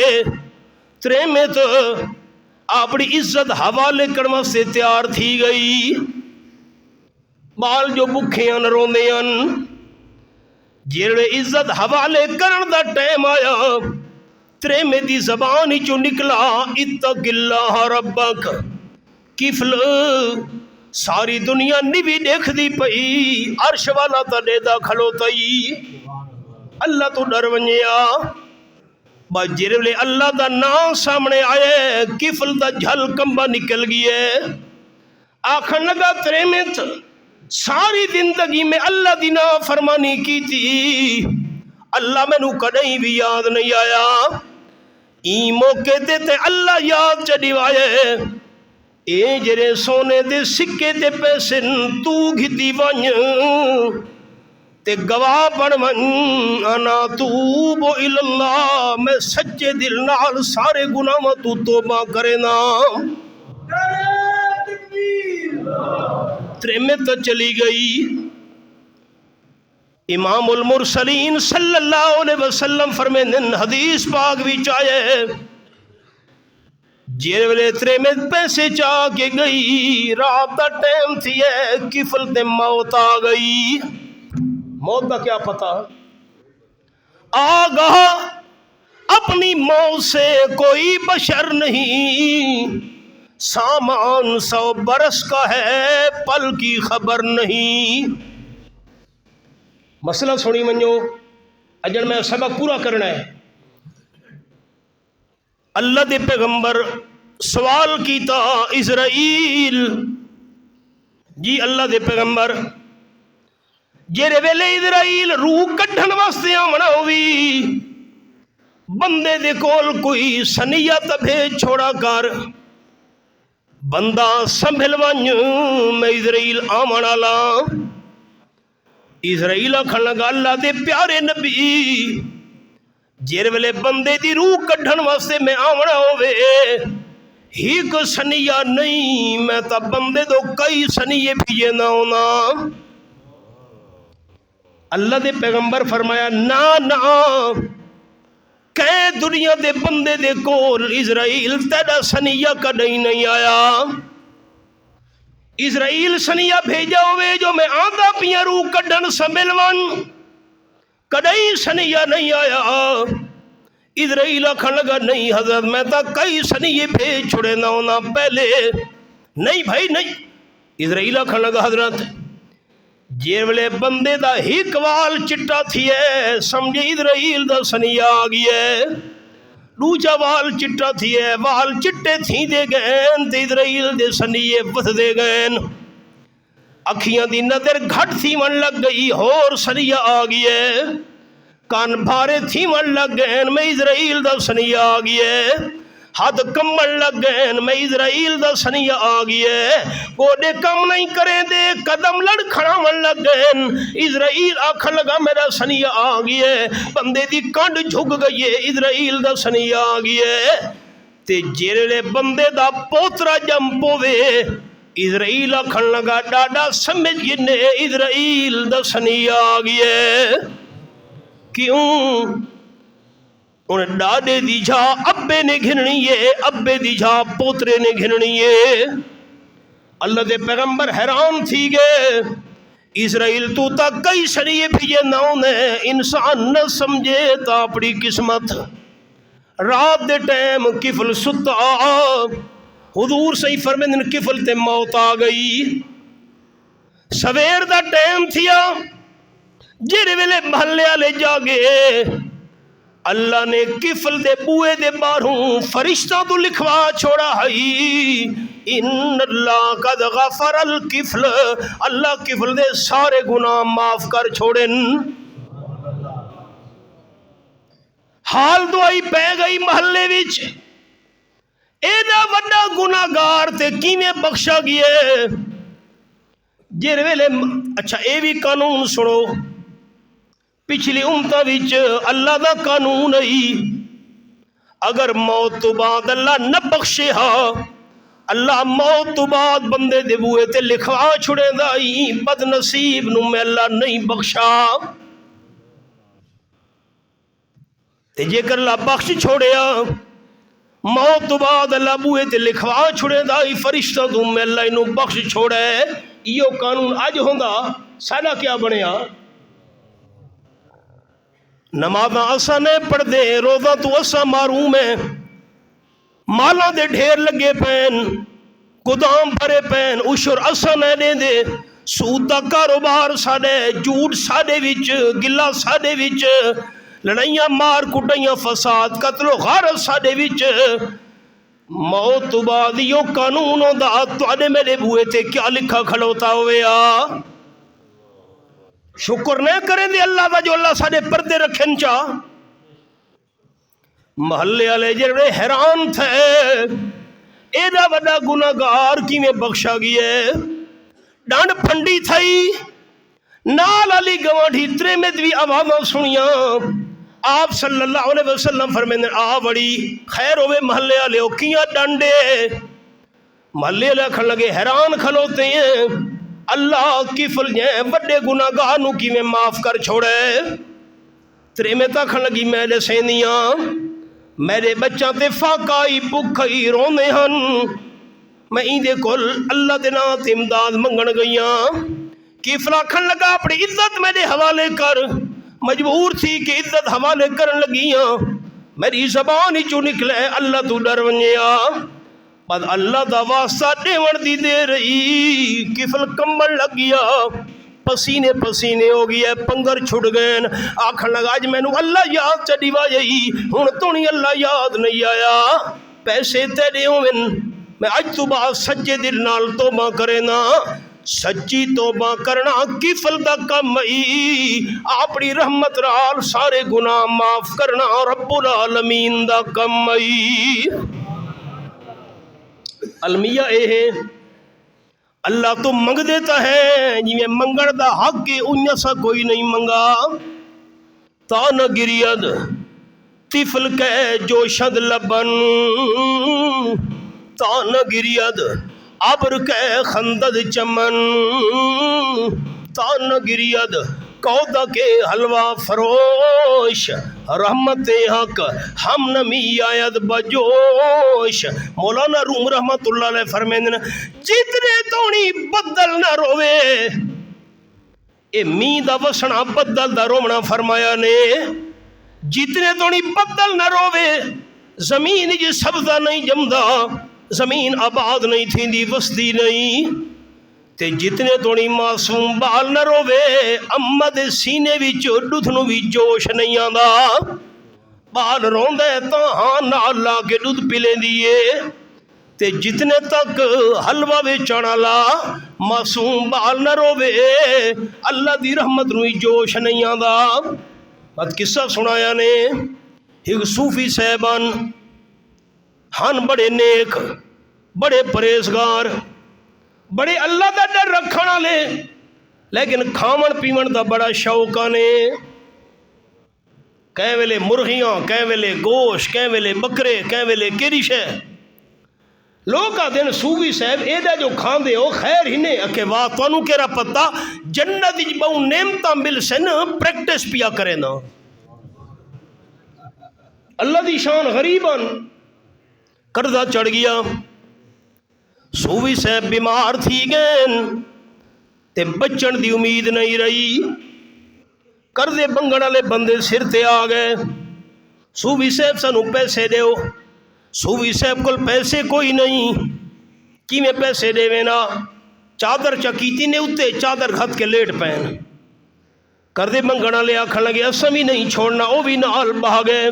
ترے میں تو اپنی عزت حوالے کرنے سے تیار تھی گئی. بال جو بکھیاں روندیاں جیڑے عزت حوالے کرن دا ٹائم آیا ترے میں دی زبان ہی چو نکلا اتق اللہ ربک. کفل ساری دنیا نبی دیکھ دی پئی عرش والا تا دیدا کھلوتائی اللہ تو ڈر ونجیا. با جرلے اللہ دا نام سامنے آئے کفل دا جھل کمبا نکل گئے. آخر لگا ترے میں ساری زندگی میں اللہ دی نافرمانی کی تھی اللہ میں نو کدیں بھی یاد نہیں آیا. این موقع تے اللہ یاد چڑھوائے اے جرے سونے دے سکے تے پیسے تو گھتی ونج تے گواہ بن ون انا توب اللہ میں سچے دل نال سارے گناہ تو توبہ کرے نا. ترے میں تو چلی گئی. امام المرسلین صلی اللہ علیہ وسلم فرمیندن حدیث پاک بھی چاہے جیرے ویلے ترے میں پیسے چاہ کے گئی رات دا ٹائم تھی ہے کفل تے موت آ گئی. موت کا کیا پتا آگاہ اپنی موت سے کوئی بشر نہیں سامان 100 برس کا ہے پل کی خبر نہیں. مسئلہ سنی منجو اجن میں سبق پورا کرنا ہے. اللہ دے پیغمبر سوال کیتا اسرائیل جی اللہ دے پیغمبر جیرے ویلے اسرائیل روح کڈھن واسطے آمنا ہوئی بندے دے کول کوئی سنیت بھیج چھوڑا کر بندہ سنبھل ونج میں اسرائیل آمنا لا. اسرائیل آکھن لگا اللہ دے پیارے نبی جیر ویلے بندے دی روح کڈھن واسطے میں آمنا ہوئے ہیک سنیہ نہیں میں تا بندے دو کئی سنیے بھیجے نہ ہونا. اللہ دے پیغمبر فرمایا نا نا کہ دنیا دے بندے دے کول اسرائیل تیرا سنیہ کدیں نہیں آیا. اسرائیل سنیہ بھیجا ہوئے جو میں آدھا پیا روح کڈھن سنبھل ون کدیں سنیہ نہیں آیا. اسرائیل آکھن لگا نہیں حضرت میں تا کئی سنیے بھیج چھوڑے نہ ہونا پہلے نہیں بھائی نہیں. اسرائیل آکھن لگا حضرت جے ویلے بندے دا ہیک وال چٹا تھی ہے سمجھے اسرائیل دا سنیہ آ گیا. دوجا وال چٹا تھی ہے وال چٹے تھی دے گئن تے اسرائیل دے سنیے وس دے گئن. اکھیاں دی نظر گھٹ تھی من لگ گئی ہور سنیہ آ گیا. کان بھارے تھی من لگ گئن میں اسرائیل دا سنیہ آ گیا. ہاتھ کمبل لگ گئن میں اسرائیل دا سنیہ آ گیا. گوڈے کم نہیں کریں دے قدم لڑ کھڑا من لگ گئن اسرائیل آکھن لگا میرا سنیہ آ گیا. بندے دی کنڈ جھک گئی ہے اسرائیل دا سنیہ آ گیا. تے جیرے بندے دا پوترا جم پوے اسرائیل آکھن لگا ڈاڈا سمجھ گنے اسرائیل دا سنیہ آ گیا. کیوں انہیں ڈاڈے دی جھا ابے نے گھننی ہے ابے دی جھا پوترے نے گھننی ہے. اللہ دے پیغمبر حیران تھی گئے اسرائیل تو تا کئی سنیے بھیجے ناؤں نے انسان نہ سمجھے تا اپنی قسمت. رات دے ٹائم کفل ستا حضور صحیح فرمیندن کفل تے موت آ گئی. سویر دا ٹائم تھیا جیرے ویلے محلے والے جاگے اللہ نے کفل دے بوئے دے باہروں فرشتہ تو لکھوا چھوڑا ہے ان اللہ قد غفر الکفل اللہ کفل دے سارے گناہ معاف کر چھوڑن. حال دعائی پہ گئی محلے وچ ایدہ وڈا گناہگار تے کیویں بخشا گئے. جیرے ویلے اچھا اے بھی قانون سنو پچھلی امتہ وچ اللہ دا قانون ہے اگر موت تو بعد اللہ نہ بخشے ہا اللہ موت تو بعد بندے دے بوئے تے لکھوا چھڑے دائی بد نصیب نو میں اللہ نہیں بخشا. تے جے کر اللہ بخش چھوڑیا موت تو بعد اللہ بوئے تے لکھوا چھوڑے دا فرشتہ تو میں اللہ انہوں بخش چھوڑے یہ قانون اج ہوندا ساڈا کیا بنیا نمازاں اساں نے پڑھ دے روزہ تو اساں معروم ہیں مالاں دے ڈھیر لگے پین گودام بھرے پین عشر اساں نے دے دے سود دا کاروبار ساڈے جھوٹ ساڈے وچ گلا ساڈے وچ لڑائیاں مار کٹائیاں فساد قتل و غارت ساڈے وچ موت تو بعد یو قانون ہوندا تواڈے میرے بوئے تے کیا لکھا کھڑوتا ہویا شکر نہ کریں دے اللہ دا جو اللہ ساڈے پردے رکھن چا محلے والے جڑے حیران تھے ایڈا وڈا گناہگار کیویں بخشا گیا ڈانڈ پھنڈی تھئی نال علی گوانڈھی ترے میں بھی آوازاں سنیاں آپ صلی اللہ علیہ وسلم فرمیندے آ بڑی خیر ہوئے محلے والے کیاں ڈانڈے محلے والے کھڑ لگے حیران کھلوتے ہیں اللہ کفل جائیں بڑے گناہگار نو کیویں معاف کر چھوڑے ترے میں تا کھڑ لگی میرے سینیاں میرے بچہ تے فاقائی بکھائی رونے ہن میں ایندے کل اللہ دے نام تے امداد منگن گئیاں کفلا کھن لگا اپنی عزت میرے حوالے کر مجبور تھی کہ عزت حوالے کرن لگیاں میری زبان ہی چو نکلے اللہ تو ڈر ونیا بعد اللہ دا واسطہ دیون دی دے رہی کفل کمبل لگیا پسینے پسینے ہو گیا پنگر چھڑ گئے آکھن لگا آج میں نو اللہ یاد چڑی واجئی ہون تو نہیں اللہ یاد نہیں آیا پیسے تیرے ہوئن میں آج تو بعد سچے دل نال توبہ کرے نا سچی توبہ کرنا کفل دا کم ای اپنی رحمت رال سارے گناہ معاف کرنا رب العالمین دا کم ای المیہ اے ہے اللہ تو منگ دیتا ہے جی میں منگڑ دا حق کے انیا سا کوئی نہیں منگا تا نہ گرید طفل کے جو شد لبن تا نہ گرید ابر کے خندد چمن تا نہ گرید کودا کے حلوہ فروش رحمت حق ہم نمی آید بجوش مولانا روم رحمت اللہ علیہ فرمیندن جتنے تونی بدل نہ روے اے می دا وسنا بدل دا رومنا فرمایا نے جتنے تونی بدل نہ روے زمین جی سبزہ نہیں جمدہ زمین آباد نہیں تھی دی وسدی نہیں تے جتنے تونی معصوم بال نہ روے امد سینے وچ دودھ بھی جوش نہیں آندا بال روندے تا ہاں نال لا کے دودھ پلے دیے تے جتنے تک حلوہ وچن والا معصوم بال نہ روے اللہ دی رحمت نو جوش نہیں آندا بات قصہ سنایا نے ایک صوفی صاحبان ہن بڑے نیک بڑے پرہیزگار بڑے اللہ دا ڈر رکھن والے لیکن کھاون پیون دا بڑا شوق نے کہیں ویلے مرغیاں کہیں ویلے گوشت کہیں ویلے بکرے کہیں ویلے کیڑی شے لوگ آتے ہیں صوفی صاحب ایڈا جو کھان دے ہو خیر ہی نے کہ واہ تانوں کیرا پتہ جنت وچ بہوں نعمتاں مل سن پریکٹس پیا کرے نا اللہ دی شان غریباً قرضہ چڑھ گیا صوفی صاحب بیمار تھی گئے تے بچن دی امید نہیں رہی قرضے بنگن والے بندے سر تے آ گئے صوفی صاحب سانو پیسے دیو صوفی صاحب کول پیسے کوئی نہیں کیویں پیسے دے وینا چادر چکیتی نے اتے چادر کھت کے لیٹ پین قرضے بنگن والے آکھن لگے اساں بھی نہیں چھوڑنا وہ بھی نال بہا گئے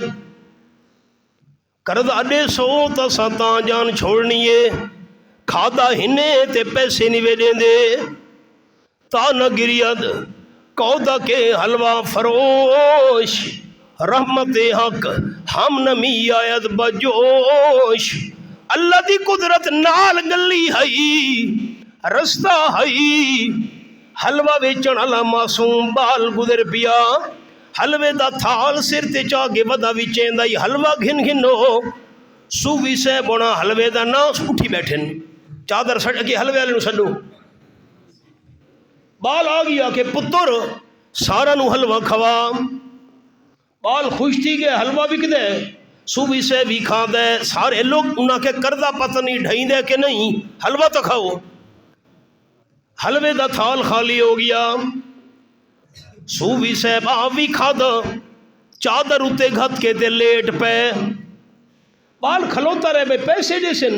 قرضہ دے سو تا ساتاں جان چھوڑنی ہے کھادا ہنے تے پیسے نہیں ویڈیں دے تا نہ گرید کودا کے حلوہ فروش رحمت حق ہم نمی آیت بجوش اللہ دی قدرت نال گلی ہئی رستہ ہئی حلوہ ویچن والا معصوم بال گزر پیا حلوے دا تھال سر تے چاہ کے ودا وچیں دا حلوہ گھن گھنو صوفی صاحب ہونا حلوے دا ناس اٹھی بیٹھن چادر سڑ کے حلوے والے نو سڈو بال آ گیا کہ پتر سارا نو حلوہ کھوا بال خوش تھی گئے حلوہ وکد ہے صوفی سے بھی کھاند ہے سارے لوگ انہاں کے کردہ پتہ نہیں ڈھائیں دے کہ نہیں حلوہ تو کھاؤ حلوے دا تھال خالی ہو گیا صوفی صاحب آپ بھی کھادا چادر اتے گھت کے تے لیٹ پے بال کھلوتا رہے بے پیسے دے سن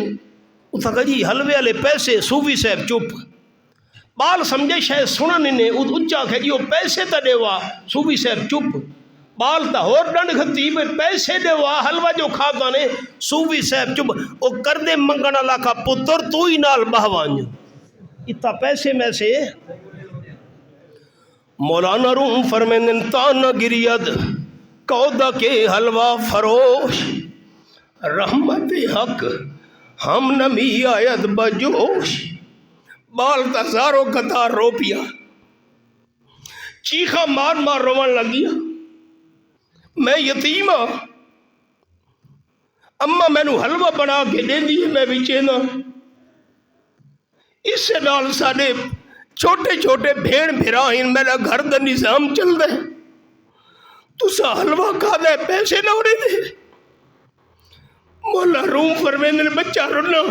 اتھا کہا جی حلوے والے پیسے صوفی صاحب چپ بال سمجھے شاید سنا نے اچھا کہ جی وہ پیسے تا دیوا صوفی صاحب چپ بال تا ہور ڈنڈ کھتی بے پیسے دیوا حلوہ جو کھاتا نے صوفی صاحب چپ وہ کردے منگنا لاکھا پتر تو ہی نال بہوانیو اتنا پیسے میں سے مولانا روم فرمین تانا گرید کودا کے حلوہ فروش رحمت حق ہم نمی آیت بجوش بال تزاروں قطار رو پیا چیخا مار مار روان لگیا میں یتیمہ اما میں نو حلوہ بنا کے دے دیئے میں بھی چینا اس سے نال ساڑے چھوٹے چھوٹے بھیڑ بھیراہین میرا گھر دا نظام چل دے تو سا حلوہ کھا دے پیسے نہ ہونے دے مولا روم فرمیندن بچہ رنا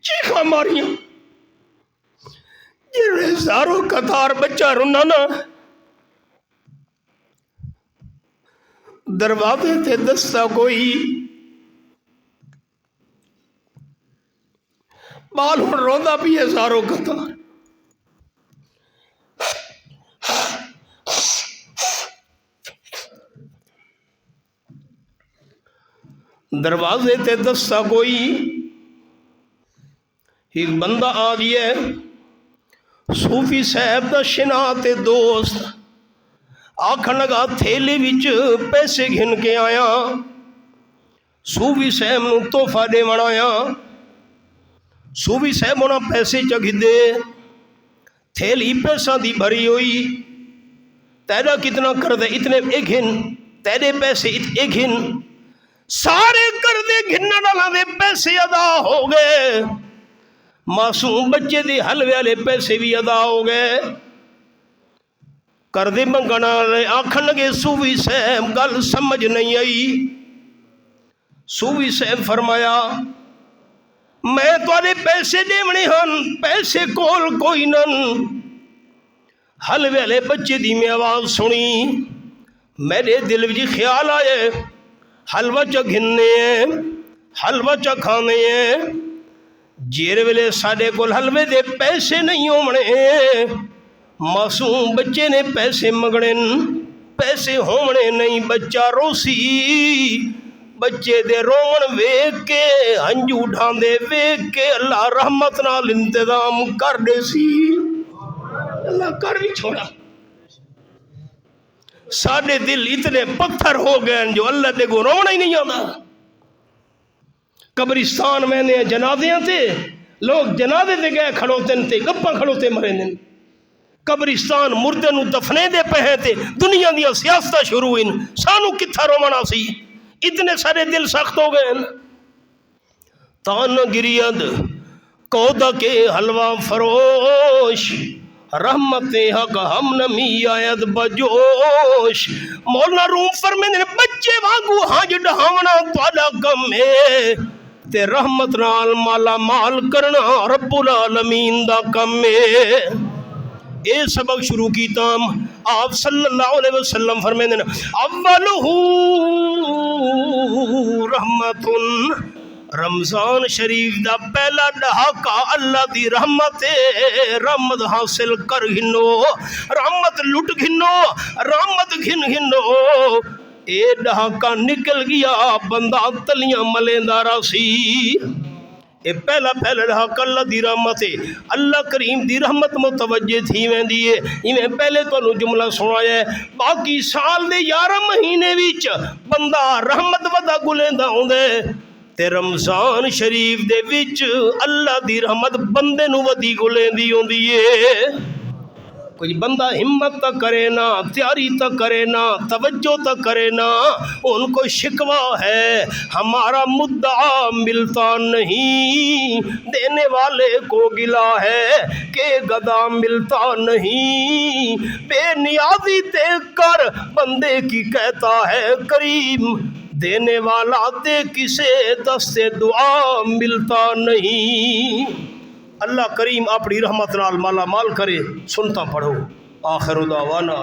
چیخا ماریاں یہ ہزاروں قطار بچہ رنا نا دروازے تے دستا کوئی بال ہن روندا بھی ہزاروں قطار دروازے تے دستا کوئی ایک بندہ آ گیا صوفی صاحب دا شناخت دوست آکھن لگا تھیلی وچ پیسے گھن کے آیا صوفی صاحب نو تحفہ دے منایا صوفی صاحب انہاں پیسے چگھ دے تھیلی پیسہ دی بھری ہوئی تیرا کتنا کر دے اتنے ایک گھن تیرے پیسے ایک گھن سارے کر دے گھننا ڈالا دے پیسے ادا ہو گئے معصوم بچے دے حلوے والے پیسے بھی ادا ہو گئے کر دے منگنا لے آکھن لگے صوفی صاحب گل سمجھ نہیں آئی صوفی صاحب فرمایا میں تواڈے پیسے دیونے ہن پیسے کول کوئی نن حلوے والے بچے دی میں آواز سنی میرے دل وچ خیال آئے حلوہ چا گھننے ہیں حلوہ چا کھانے ہیں جیر ویلے ساڑے کول حلوے دے پیسے نہیں ہومنے معصوم بچے نے پیسے مگڑن پیسے ہومنے نہیں بچہ روسی بچے دے رون ویک کے ہنجو ڈھاندے ویک کے اللہ رحمت نال انتظام کر دے سی اللہ کر بھی چھوڑا ساڑے دل اتنے پتھر ہو گئے جو اللہ دے کو رونا ہی نہیں آنا قبرستان میں نے جنازیاں تھے لوگ جنازے دے گئے کھڑوتے تھے گپاں کھڑوتے مرے نے قبرستان مردے نو دفنے دے پہے تھے دنیا دیا سیاستہ شروع ہوئی سانو کتھا رومنا سی اتنے سارے دل سخت ہو گئے تان گرید کودا کے حلوہ فروش رحمت حق ہم نمی آیت بجوش مولا روم فرمیندے بچے وانگو ہاج ڈھاونا تواڈا کم ہے تے رحمت نال مالا مال کرنا رب العالمین دا کم ہے اے سبق شروع کیتا آپ صلی اللہ علیہ وسلم فرمیندے اولہ رحمت رمضان شریف دا پہلا ڈھاکا اللہ دی رحمت رحمت حاصل کر گھنو رحمت لٹ گھنو رحمت گھن گھنو اے ڈھاکا نکل گیا بندہ تلیاں ملیندارا سی اے پہلا ڈھاکا اللہ دی رحمت اللہ کریم دی رحمت متوجہ تھی میں دیئے انہیں پہلے تو انہوں جملہ سنایا ہے باقی سال دے 11 مہینے ویچ بندہ رحمت ودا گلیندہ ہوں دے تے رمضان شریف دے وچ اللہ دی رحمت بندے نو ودی گلیندی ہوندی ہے کوئی بندہ ہمت تک کرے نا، تیاری تک کرے نا، توجہ تک کرے نا، ان کو شکوہ ہے ہمارا مدعا ملتا نہیں، دینے والے کو گلا ہے کہ گدا ملتا نہیں، بے نیازی دیکھ کر بندے کی کہتا ہے کریم، دینے والا دے کسے دست دعا ملتا نہیں۔ اللہ کریم اپنی رحمت نال مالا مال کرے۔ سنتا پڑھو۔ آخر دعوانا